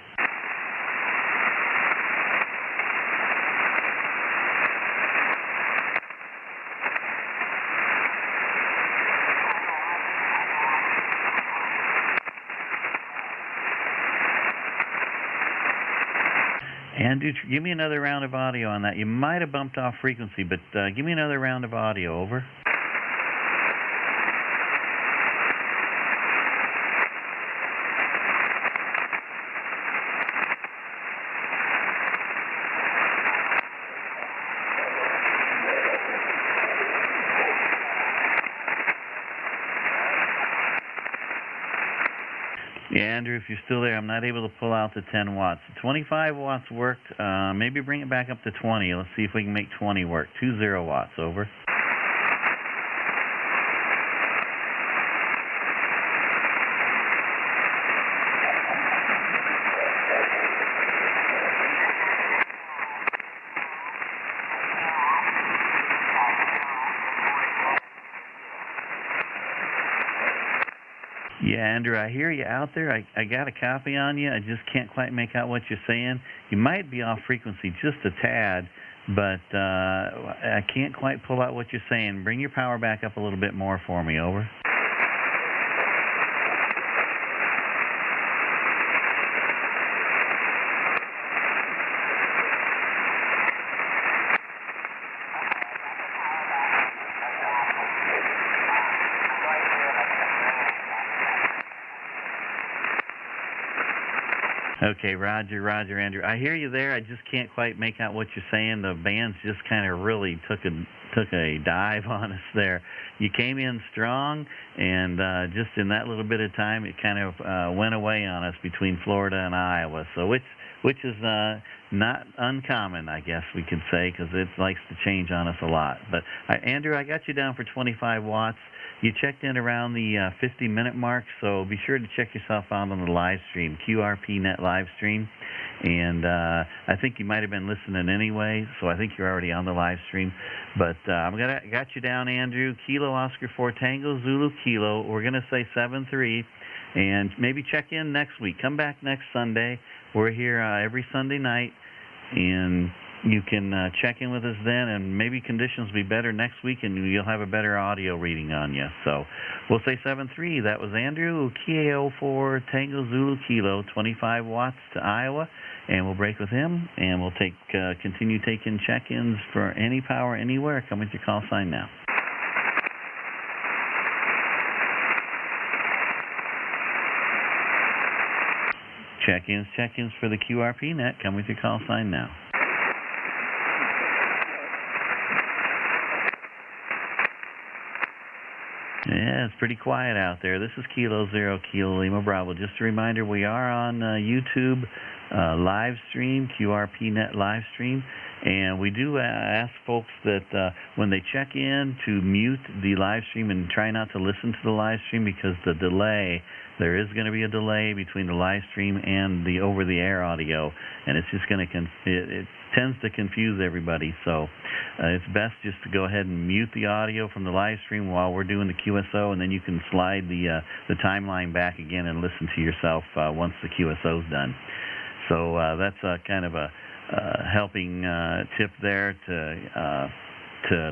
And give me another round of audio on that. You might have bumped off frequency, but give me another round of audio. Over. Andrew, if you're still there, I'm not able to pull out the 10 watts. 25 watts worked. Maybe bring it back up to 20. Let's see if we can make 20 work. 20 watts, over. Yeah, Andrew, I hear you out there. I got a copy on you. I just can't quite make out what you're saying. You might be off frequency just a tad, but I can't quite pull out what you're saying. Bring your power back up a little bit more for me, over. Okay, Roger, Andrew. I hear you there. I just can't quite make out what you're saying. The band's just kind of really took a dive on us there. You came in strong, and just in that little bit of time, it kind of went away on us between Florida and Iowa. So which is not uncommon, I guess we could say, because it likes to change on us a lot. But Andrew, I got you down for 25 watts. You checked in around the 50-minute mark, so be sure to check yourself out on the live stream, QRP Net live stream. And I think you might have been listening anyway, so I think you're already on the live stream. But I got you down, Andrew. Kilo Oscar 4 Tango Zulu Kilo. We're going to say 7-3. And maybe check in next week. Come back next Sunday. We're here every Sunday night, and you can check in with us then, and maybe conditions will be better next week, and you'll have a better audio reading on you. So we'll say 7-3. That was Andrew, Kilo 4 Tango Zulu Kilo, 25 watts to Iowa, and we'll break with him, and we'll continue taking check-ins for any power anywhere. Come with your call sign now. Check-ins for the QRP Net. Come with your call sign now. Yeah, it's pretty quiet out there. This is Kilo 0 Kilo Lima Bravo. Just a reminder, we are on YouTube live stream, QRP Net live stream, and we do ask folks that when they check in to mute the live stream and try not to listen to the live stream, because the delay, there is going to be a delay between the live stream and the over-the-air audio, and it's just going to it tends to confuse everybody. So it's best just to go ahead and mute the audio from the live stream while we're doing the QSO, and then you can slide the timeline back again and listen to yourself once the QSO's done. So that's kind of a helping tip there to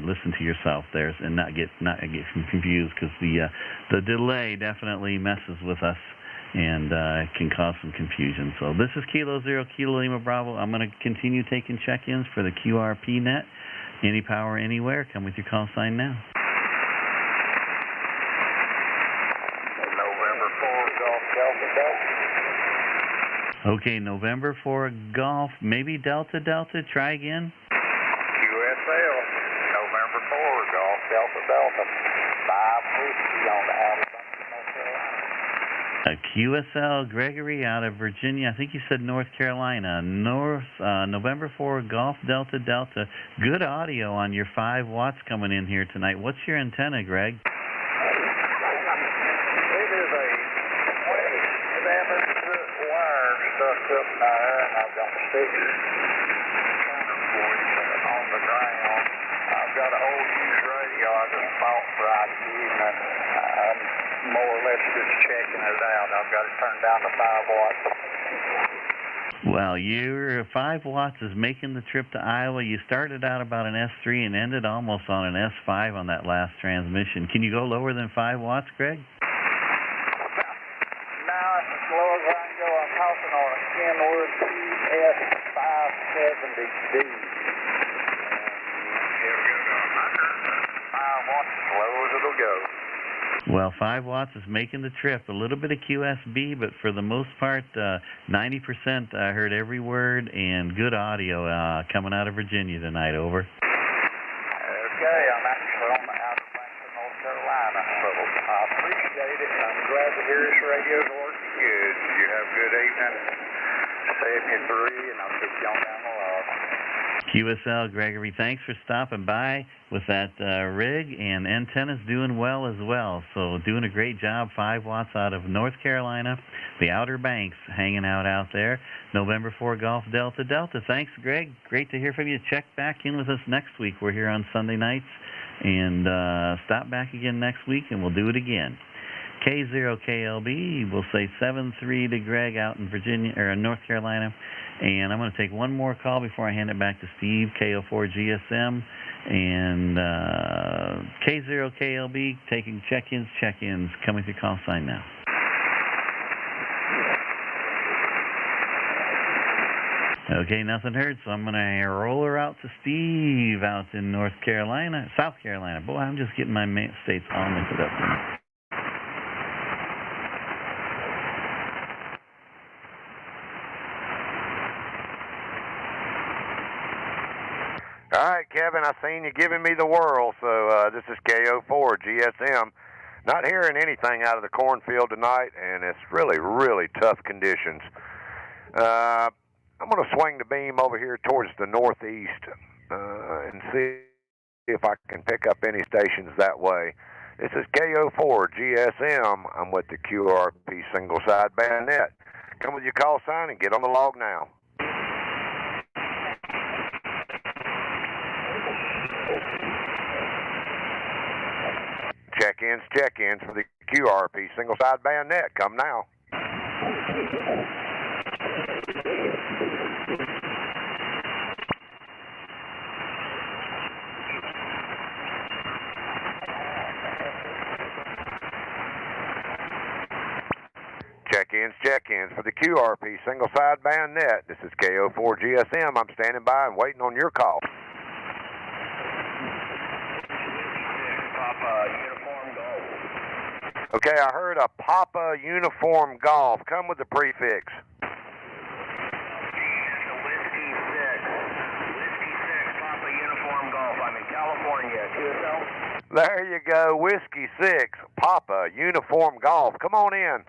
listen to yourself there and not get confused, because the delay definitely messes with us and can cause some confusion. So this is Kilo 0 Kilo Lima Bravo. I'm going to continue taking check-ins for the QRP Net. Any power anywhere. Come with your call sign now. November 4 Golf Delta Delta. Okay, November 4 Golf, maybe Delta Delta. Try again. QSL, November 4 Golf Delta Delta. 550 on the outer North Carolina. A QSL Gregory out of Virginia. I think you said North Carolina. November 4 Golf Delta Delta. Good audio on your 5 watts coming in here tonight. What's your antenna, Greg? It is a 27-foot wire stuck up there, and I've got the sticker on the ground. I've got an old used radio I just bought for IT, and I'm more or less just checking it out. I've got it turned down to 5 watts. Well, your 5 watts is making the trip to Iowa. You started out about an S3 and ended almost on an S5 on that last transmission. Can you go lower than 5 watts, Greg? No, it's as low as I can go. I'm talking on a Kenwood PS570D. Here we go. 5 watts, as low as it'll go. Well, 5 watts is making the trip. A little bit of QSB, but for the most part, 90% I heard every word, and good audio coming out of Virginia tonight. Over. Okay, I'm actually on the outer banks of North Carolina, so I appreciate it, and I'm glad to hear this radio's working good. gave me 3, and I'll keep you on down the line. QSL, Gregory, thanks for stopping by with that rig, and antenna's doing well as well. So doing a great job, 5 watts out of North Carolina, the Outer Banks, hanging out there. November 4 Golf Delta Delta. Thanks, Greg. Great to hear from you. Check back in with us next week. We're here on Sunday nights, and stop back again next week, and we'll do it again. K0KLB, we'll say 7-3 to Greg out in Virginia or North Carolina. And I'm going to take one more call before I hand it back to Steve, KO4GSM. And K0KLB, taking check-ins. Come with your call sign now. Okay, nothing heard, so I'm going to roll her out to Steve out in South Carolina. Boy, I'm just getting my states all mixed up. All right, Kevin, I seen you giving me the whirl, so this is KO4 GSM. Not hearing anything out of the cornfield tonight, and it's really, really tough conditions. I'm going to swing the beam over here towards the northeast and see if I can pick up any stations that way. This is KO4 GSM. I'm with the QRP single sideband net. Come with your call sign and get on the log now. Check-ins for the QRP single sideband net. Come now. Check-ins for the QRP single sideband net. This is KO4 GSM. I'm standing by and waiting on your call. Okay, I heard a Papa Uniform Golf. Come with the prefix. Whiskey 6, Papa Uniform Golf. I'm in California. QSL? There you go, Whiskey 6, Papa Uniform Golf. Come on in.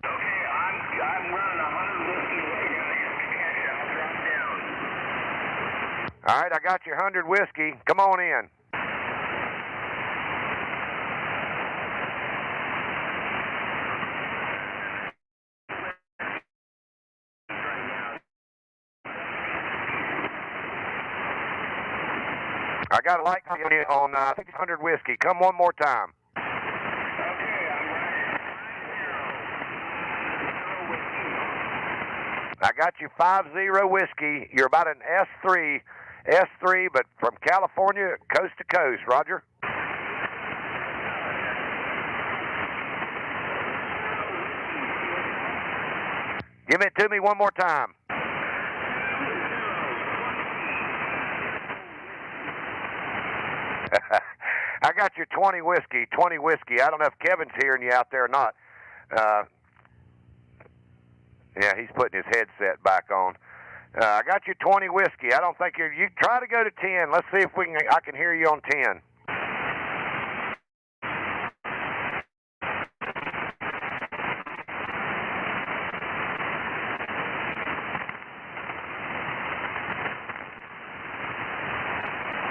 Okay, I'm running 100 whiskey right now. I'll drop down. All right, I got your 100 whiskey. Come on in. I got a light on I think it's 100 whiskey. Come one more time. Okay, I'm running. I got you 50 whiskey. You're about an S3, but from California, coast to coast. Roger. Give it to me one more time. I got your 20 whiskey. I don't know if Kevin's hearing you out there or not. Yeah, he's putting his headset back on. I got your 20 whiskey. I don't think you try to go to 10. Let's see if I can hear you on 10.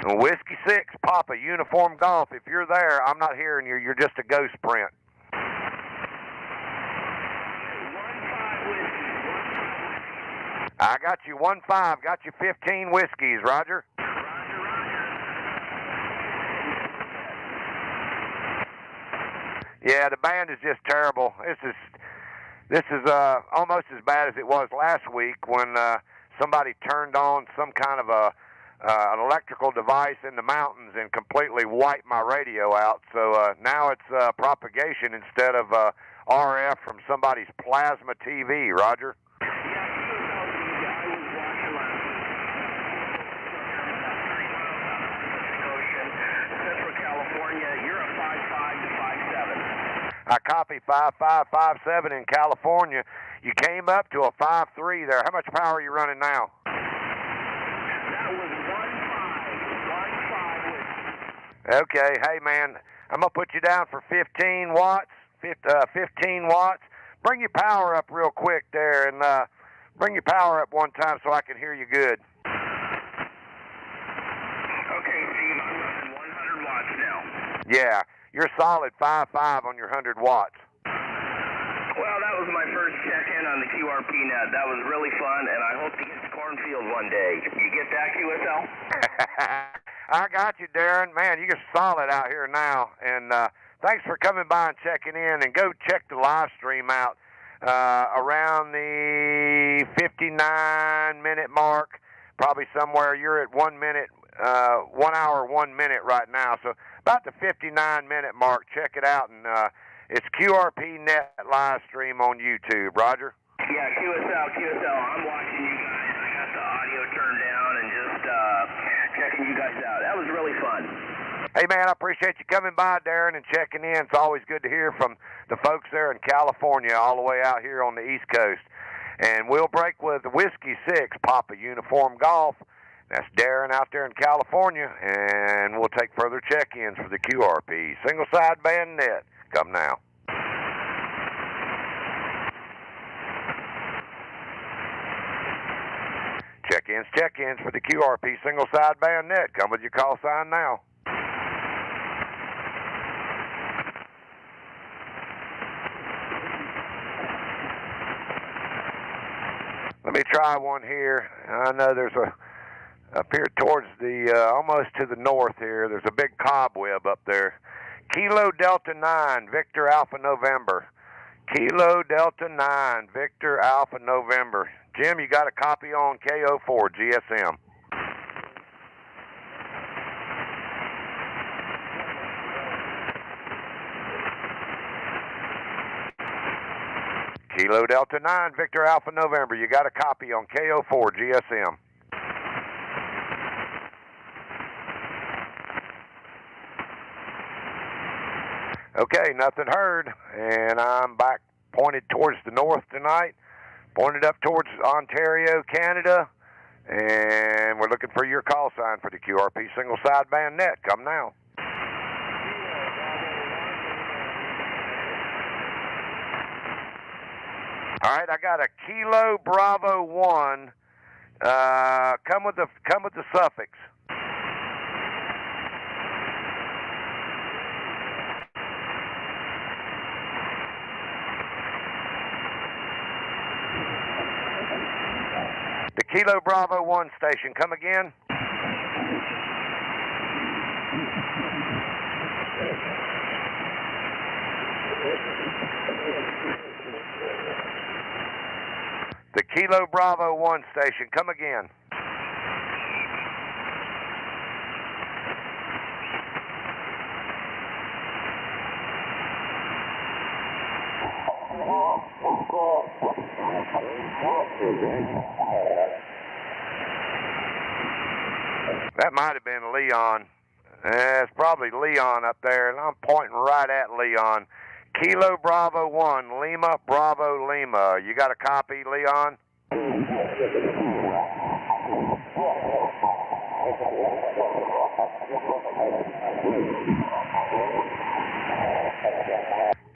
Whiskey 6, Papa Uniform Golf. If you're there, I'm not hearing you. You're just a ghost print. I got you 15. Got you 15 whiskeys. Roger. Yeah, the band is just terrible. This is almost as bad as it was last week when somebody turned on some kind of an electrical device in the mountains and completely wiped my radio out. So now it's propagation instead of RF from somebody's plasma TV. Roger. Central California, you're a 5.5 to 5.7. I copy 5.557 in California. You came up to a 5.3 there. How much power are you running now? That was 1.5. Okay, hey man, I'm gonna put you down for 15 watts. 15 watts. Bring your power up real quick there, and bring your power up one time so I can hear you good. Okay, Steve, I'm running 100 watts now. Yeah, you're solid 5.5 on your 100 watts. Well, that was my first check-in on the QRP Net. That was really fun, and I hope to get to cornfield one day. You get that, QSL? I got you, Darren. Man, you're solid out here now. And thanks for coming by and checking in. And go check the live stream out around the 59-minute mark, probably somewhere. You're at 1 minute, 1 hour, 1 minute right now. So about the 59-minute mark. Check it out. And it's QRP Net live stream on YouTube. Roger? Yeah, QSL. I'm watching you guys. I got the audio turned down and just checking you guys out. That was really fun. Hey, man, I appreciate you coming by, Darren, and checking in. It's always good to hear from the folks there in California all the way out here on the East Coast. And we'll break with Whiskey 6, Papa Uniform Golf. That's Darren out there in California. And we'll take further check-ins for the QRP Single Sideband Net. Come now. Check-ins for the QRP Single Sideband Net. Come with your call sign now. Let me try one here. I know there's up here towards the, almost to the north here, there's a big cobweb up there. Kilo Delta 9, Victor Alpha November. Kilo Delta 9, Victor Alpha November. Jim, you got a copy on KO4 GSM. Kilo Delta 9, Victor Alpha November. You got a copy on KO4 GSM. Okay, nothing heard, and I'm back pointed towards the north tonight, pointed up towards Ontario, Canada, and we're looking for your call sign for the QRP Single Sideband Net. Come now. All right, I got a Kilo Bravo 1. Come with the suffix. The Kilo Bravo 1 station. Come again. The Kilo Bravo 1 station. Come again. That might have been Leon. It's probably Leon up there, and I'm pointing right at Leon. Kilo Bravo 1, Lima Bravo Lima. You got a copy, Leon?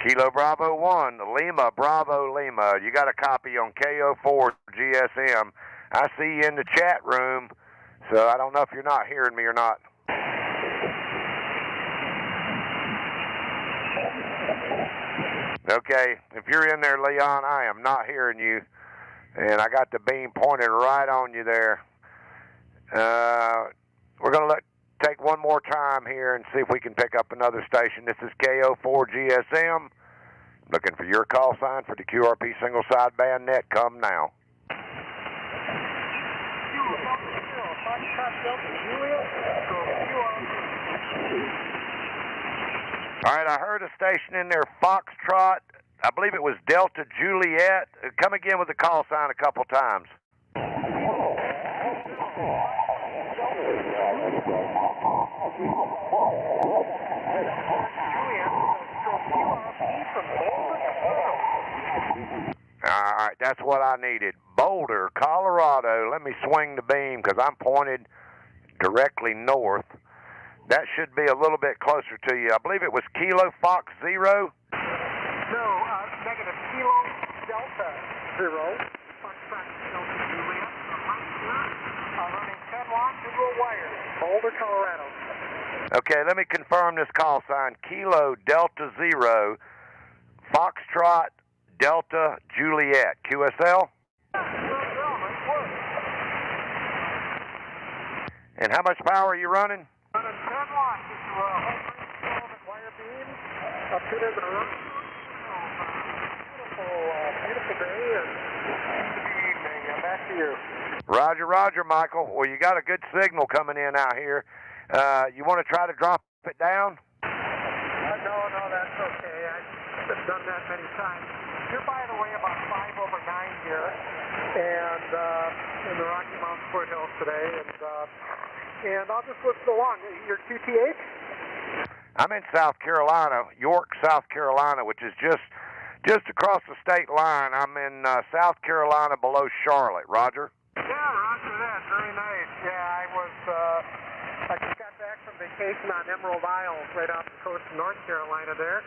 Kilo Bravo 1, Lima Bravo Lima. You got a copy on KO4 GSM. I see you in the chat room, so I don't know if you're not hearing me or not. Okay, if you're in there, Leon, I am not hearing you, and I got the beam pointed right on you there. We're going to take one more time here and see if we can pick up another station. This is KO4 GSM. Looking for your call sign for the QRP Single Sideband Net. Come now. All right, I heard a station in there, Foxtrot. I believe it was Delta Juliet. Come again with the call sign a couple times. All right, that's what I needed. Boulder, Colorado. Let me swing the beam because I'm pointed directly north. That should be a little bit closer to you. I believe it was Kilo Fox 0. No, negative. Kilo Delta 0, Running 10 watts into a wire. Boulder, Colorado. Okay, let me confirm this call sign. Kilo Delta Zero, Foxtrot Delta Juliet, QSL. And how much power are you running? Running 10 watts. It's a wire beam up to the roof. Beautiful day and evening. Back to you. Roger, Roger, Michael. Well, you got a good signal coming in out here. You want to try to drop it down? No, that's okay. I've done that many times. You're, by the way, about 5 over 9 here, and in the Rocky Mountain foothills today, and I'll just listen along. Your QTH? I'm in South Carolina, York, South Carolina, which is just across the state line. I'm in South Carolina below Charlotte. Roger? Yeah, roger that. Very nice. Yeah, I just got back from vacation on Emerald Isle, right off the coast of North Carolina there.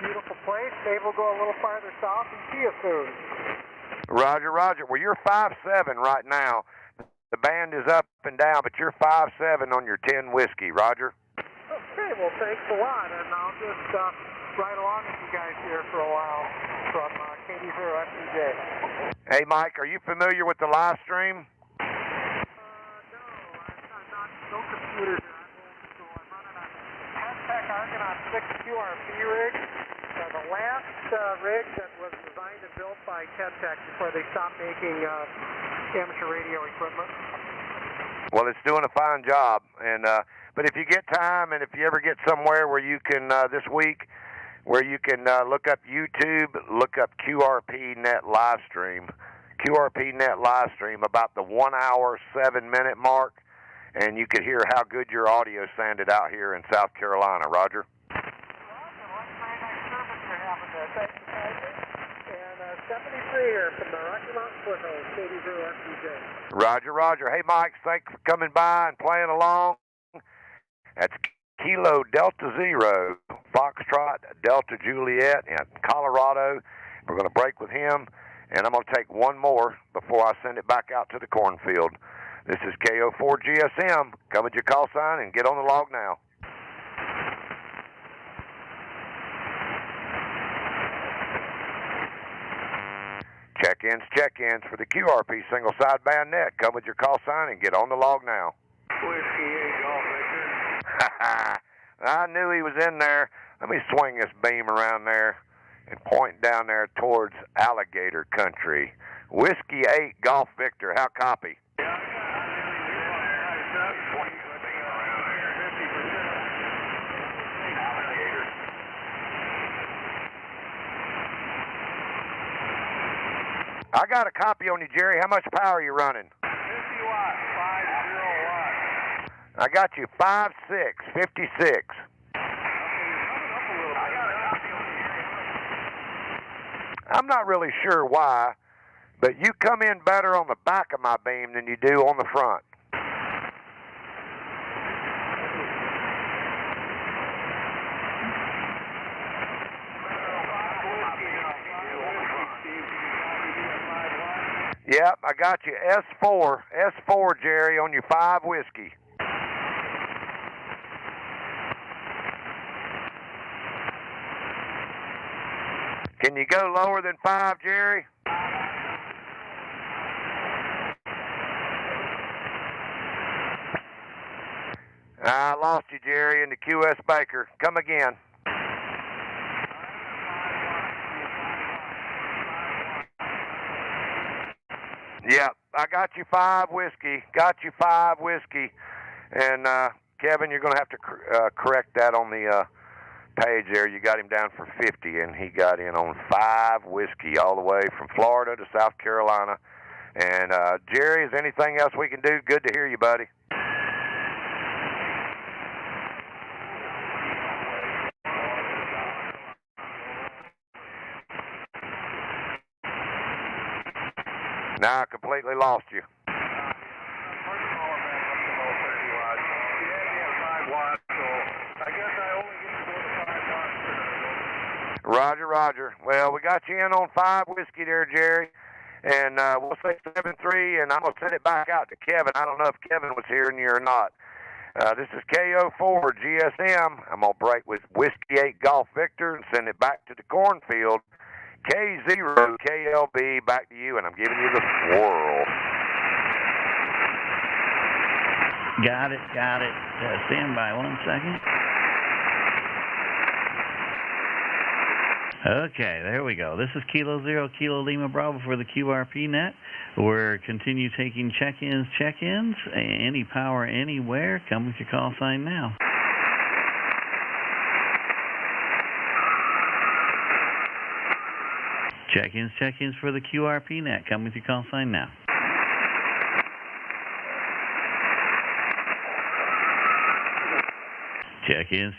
Beautiful place. Maybe we'll go a little farther south and see you soon. Roger, Roger. Well, you're 5'7" right now. The band is up and down, but you're 5'7" on your 10 whiskey. Roger? Okay, well, thanks a lot, and I'll just ride along with you guys here for a while from KD0FDJ. Hey, Mike, are you familiar with the LiveStream? No computers here. So I'm running a Tech Argonaut 6 QRP rig. The last rig that was designed and built by Tech before they stopped making amateur radio equipment. Well, it's doing a fine job, and but if you get time, and if you ever get somewhere where you can this week, where you can look up YouTube, look up QRP Net LiveStream, QRP Net LiveStream, about the 1 hour 7 minute mark, and you could hear how good your audio sounded out here in South Carolina. Roger? Roger, well, very nice service you're having there. Thanks for calling. And 73 here from the Rocky Mountain foothills, KD0FDJ. Roger, Roger. Hey, Mike, thanks for coming by and playing along. That's Kilo Delta Zero, Foxtrot Delta Juliet in Colorado. We're going to break with him, and I'm going to take one more before I send it back out to the cornfield. This is KO4GSM. Come with your call sign and get on the log now. Check-ins for the QRP single sideband net. Come with your call sign and get on the log now. Whiskey 8 Golf Victor. I knew he was in there. Let me swing this beam around there and point down there towards alligator country. Whiskey 8 Golf Victor. How copy? I got a copy on you, Jerry. How much power are you running? 50 watts, 50 watts. I got you 5'6", 56. I'm not really sure why, but you come in better on the back of my beam than you do on the front. Yep, I got you S4, Jerry, on your 5 whiskey. Can you go lower than 5, Jerry? I lost you, Jerry, in the QS Baker. Come again. Yep, I got you 5 whiskey. And Kevin, you're going to have to correct that on the page there. You got him down for 50, and he got in on 5 whiskey all the way from Florida to South Carolina. And Jerry, is there anything else we can do? Good to hear you, buddy. Now I completely lost you. Roger, Roger. Well, we got you in on 5 whiskey there, Jerry. and we'll say 7-3, and I'm going to send it back out to Kevin. I don't know if Kevin was hearing you or not. This is KO4 GSM. I'm going to break with Whiskey 8 Golf Victor and send it back to the cornfield. K0 KLB, back to you, and I'm giving you the swirl. Got it. Stand by 1 second. Okay, there we go. This is Kilo 0, Kilo Lima Bravo for the QRP Net. We're continue taking check-ins. Any power, anywhere. Come with your call sign now. Check-ins for the QRP Net. Come with your call sign now.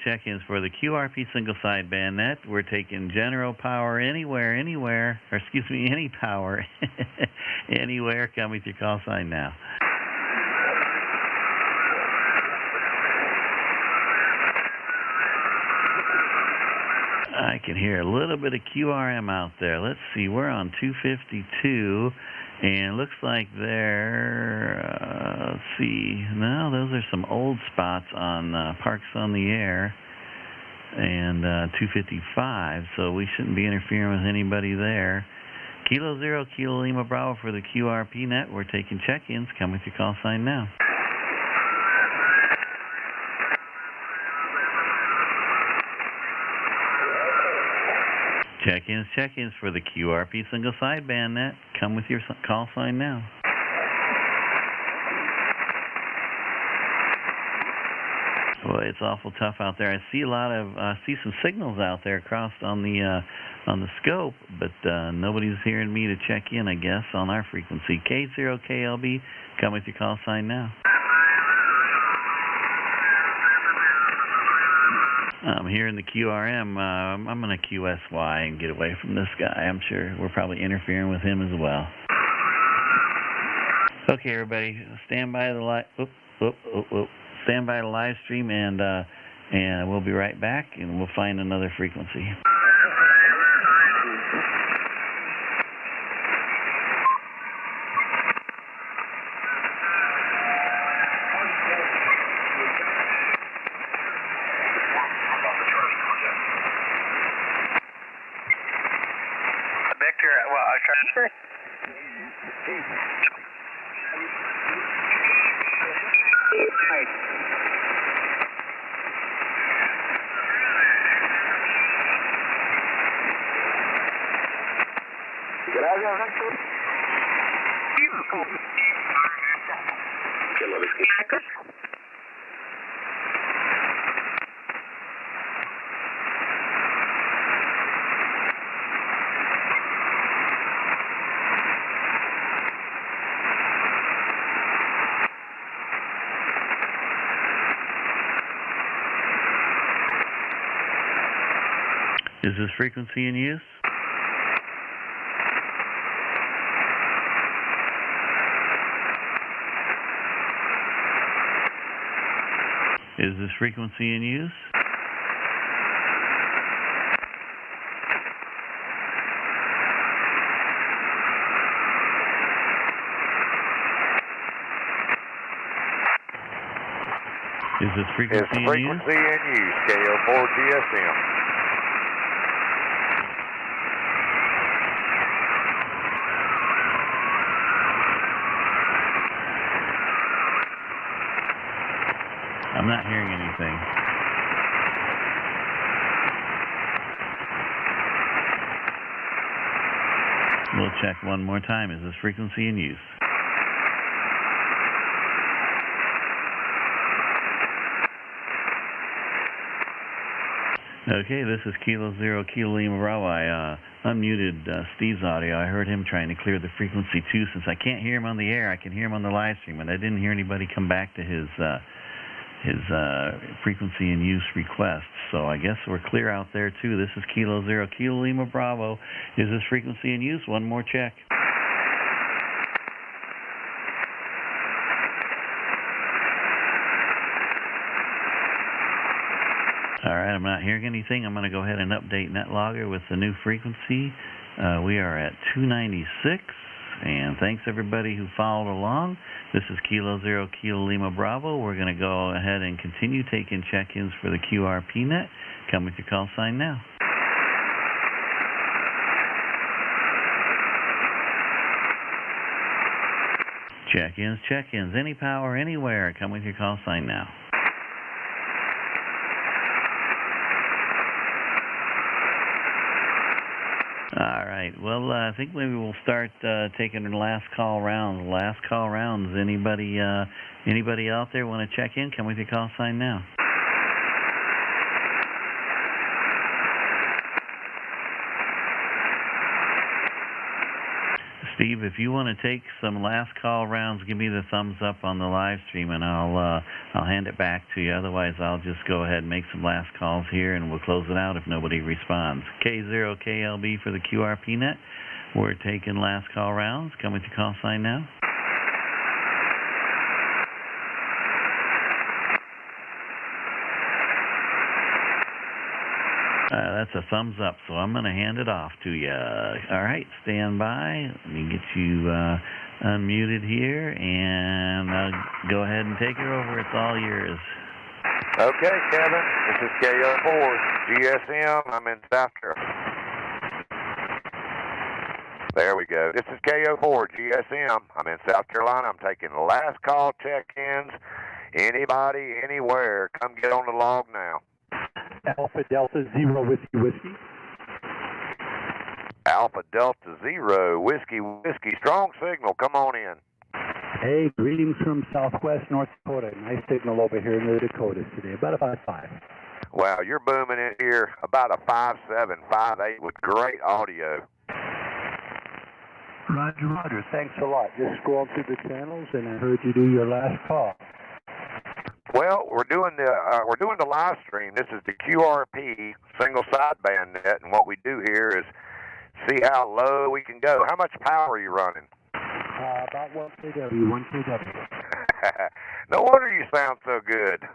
Check-ins for the QRP single sideband net. We're taking general power anywhere, or excuse me, any power anywhere. Come with your call sign now. I can hear a little bit of QRM out there. Let's see, we're on 252, and looks like let's see, no, those are some old spots on Parks on the Air, and 255, so we shouldn't be interfering with anybody there. Kilo 0, Kilo Lima Bravo for the QRP Net. We're taking check-ins. Come with your call sign now. Check-ins for the QRP single sideband net. Come with your call sign now. Boy, it's awful tough out there. I see see some signals out there across on the scope, but nobody's hearing me to check in, I guess, on our frequency. K0 KLB. Come with your call sign now. I'm here in the QRM. I'm going to QSY and get away from this guy. I'm sure we're probably interfering with him as well. Okay, everybody, stand by the stand by the live stream, and we'll be right back, and we'll find another frequency. Is this frequency in use? Is this frequency in use? Is this frequency in use? Frequency in use, KO4 GSM. I'm not hearing anything. We'll check one more time. Is this frequency in use? Okay, this is Kilo 0, Kilo Lima Bravo. I unmuted Steve's audio. I heard him trying to clear the frequency too. Since I can't hear him on the air, I can hear him on the live stream, and I didn't hear anybody come back to his frequency in use request. So I guess we're clear out there too. This is Kilo 0, Kilo Lima Bravo. Is this frequency in use? One more check. All right, I'm not hearing anything. I'm going to go ahead and update NetLogger with the new frequency. We are at 296. And thanks everybody who followed along. This is Kilo Zero Kilo Lima Bravo. We're going to go ahead and continue taking check-ins for the QRP Net. Come with your call sign now. Check-ins, check-ins. Any power, anywhere. Come with your call sign now. All right. Well, I think maybe we'll start taking the last call rounds. Last call rounds. Anybody out there want to check in? Come with your call sign now. Steve, if you want to take some last call rounds, give me the thumbs up on the live stream, and I'll hand it back to you. Otherwise, I'll just go ahead and make some last calls here, and we'll close it out if nobody responds. K0KLB for the QRP Net. We're taking last call rounds. Come with your call sign now. That's a thumbs up, so I'm going to hand it off to you. All right, stand by. Let me get you unmuted here, and go ahead and take her over. It's all yours. Okay, Kevin. This is KO4 GSM. I'm in South Carolina. There we go. This is KO4 GSM. I'm in South Carolina. I'm taking last call check-ins. Anybody, anywhere, come get on the log now. Alpha Delta Zero Whiskey Whiskey. Alpha Delta Zero Whiskey Whiskey. Strong signal. Come on in. Hey, greetings from Southwest North Dakota. Nice signal over here in the Dakotas today. About a 5.5. Wow, you're booming in here. About a 5.7, 5.8 with great audio. Roger, Roger. Thanks a lot. Just scrolled through the channels, and I heard you do your last call. Well, we're doing the live stream. This is the QRP single sideband net, and what we do here is see how low we can go. How much power are you running? About 1 kW, 1 kW. No wonder you sound so good.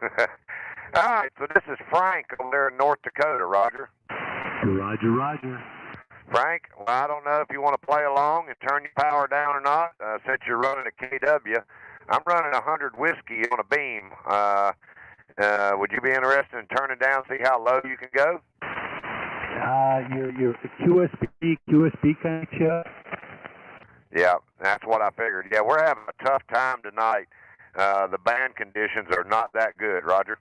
All right, so this is Frank over there in North Dakota, Roger. Roger, Roger. Frank, well, I don't know if you want to play along and turn your power down or not, since you're running a KW. I'm running 100 whiskey on a beam. Would you be interested in turning down, see how low you can go? Your QSB connection? Yeah, that's what I figured. Yeah, we're having a tough time tonight. The band conditions are not that good, Roger.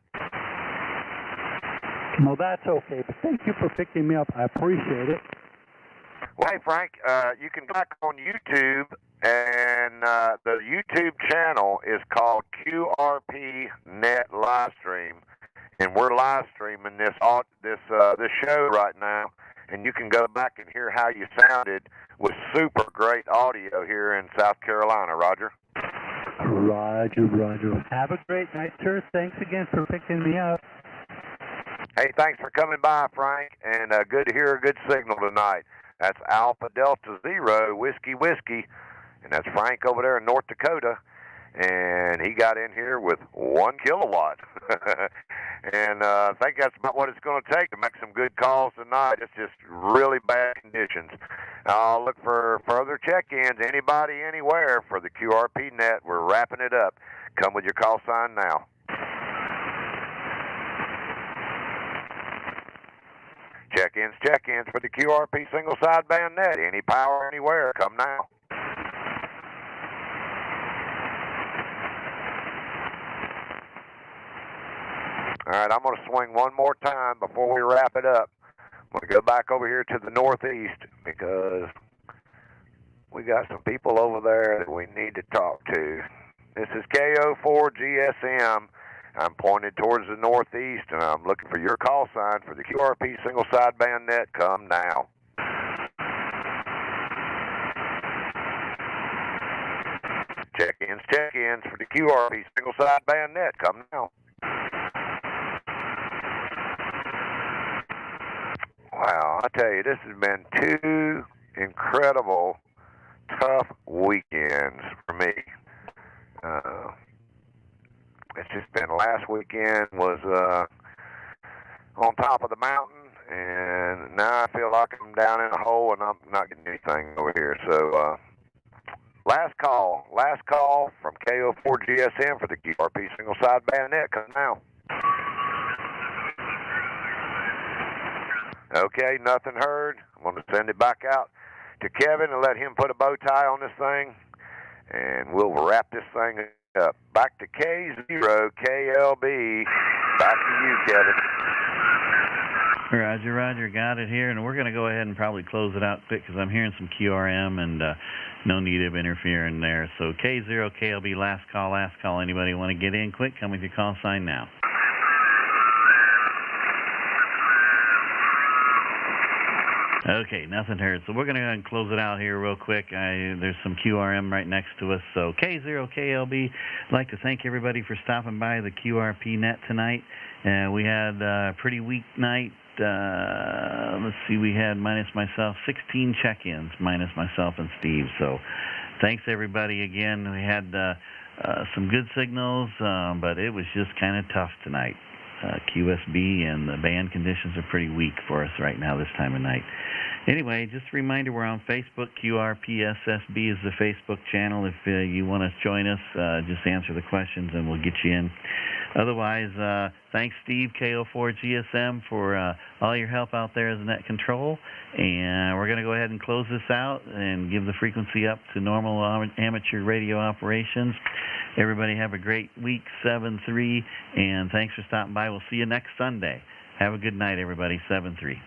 Well, that's okay, but thank you for picking me up. I appreciate it. Well, hey, Frank, you can go back on YouTube, and the YouTube channel is called QRP Net LiveStream, and we're live streaming this show right now, and you can go back and hear how you sounded with super great audio here in South Carolina, Roger. Roger, Roger. Have a great night, sir. Thanks again for picking me up. Hey, thanks for coming by, Frank, and good to hear a good signal tonight. That's Alpha Delta Zero Whiskey Whiskey, and that's Frank over there in North Dakota, and he got in here with 1 kilowatt. And I think that's about what it's going to take to make some good calls tonight. It's just really bad conditions. I'll look for further check-ins, anybody, anywhere, for the QRP Net. We're wrapping it up. Come with your call sign now. Check-ins for the QRP single sideband net. Any power, anywhere. Come now. All right, I'm going to swing one more time before we wrap it up. I'm going to go back over here to the northeast because we got some people over there that we need to talk to. This is KO4 GSM. I'm pointed towards the northeast, and I'm looking for your call sign for the QRP single sideband net. Come now. Check-ins for the QRP single sideband net. Come now. Wow, I tell you, this has been 2 incredible, tough weekends for me. It's just been, last weekend was on top of the mountain, and now I feel like I'm down in a hole and I'm not getting anything over here. So Last call from KO4 GSM for the QRP single sideband net. Come now. Okay, nothing heard. I'm going to send it back out to Kevin and let him put a bow tie on this thing, and we'll wrap this thing up. Back to K0KLB. Back to you, Kevin. Roger, Roger, got it here, and we're going to go ahead and probably close it out quick because I'm hearing some QRM and no need of interfering there. So K0KLB, last call. Anybody want to get in quick? Come with your call sign now. Okay, nothing heard. So we're going to go ahead and close it out here real quick. There's some QRM right next to us. So K0KLB, I'd like to thank everybody for stopping by the QRP Net tonight. We had a pretty weak night. Let's see, we had minus myself 16 check-ins, minus myself and Steve. So thanks everybody again. We had some good signals, but it was just kind of tough tonight. QSB and the band conditions are pretty weak for us right now this time of night. Anyway, just a reminder, we're on Facebook. QRP SSB is the Facebook channel. If you want to join us, just answer the questions and we'll get you in. Otherwise, thanks, Steve, KO4 GSM, for all your help out there as a net control. And we're going to go ahead and close this out and give the frequency up to normal amateur radio operations. Everybody have a great week, 7-3, and thanks for stopping by. We'll see you next Sunday. Have a good night, everybody, 7-3.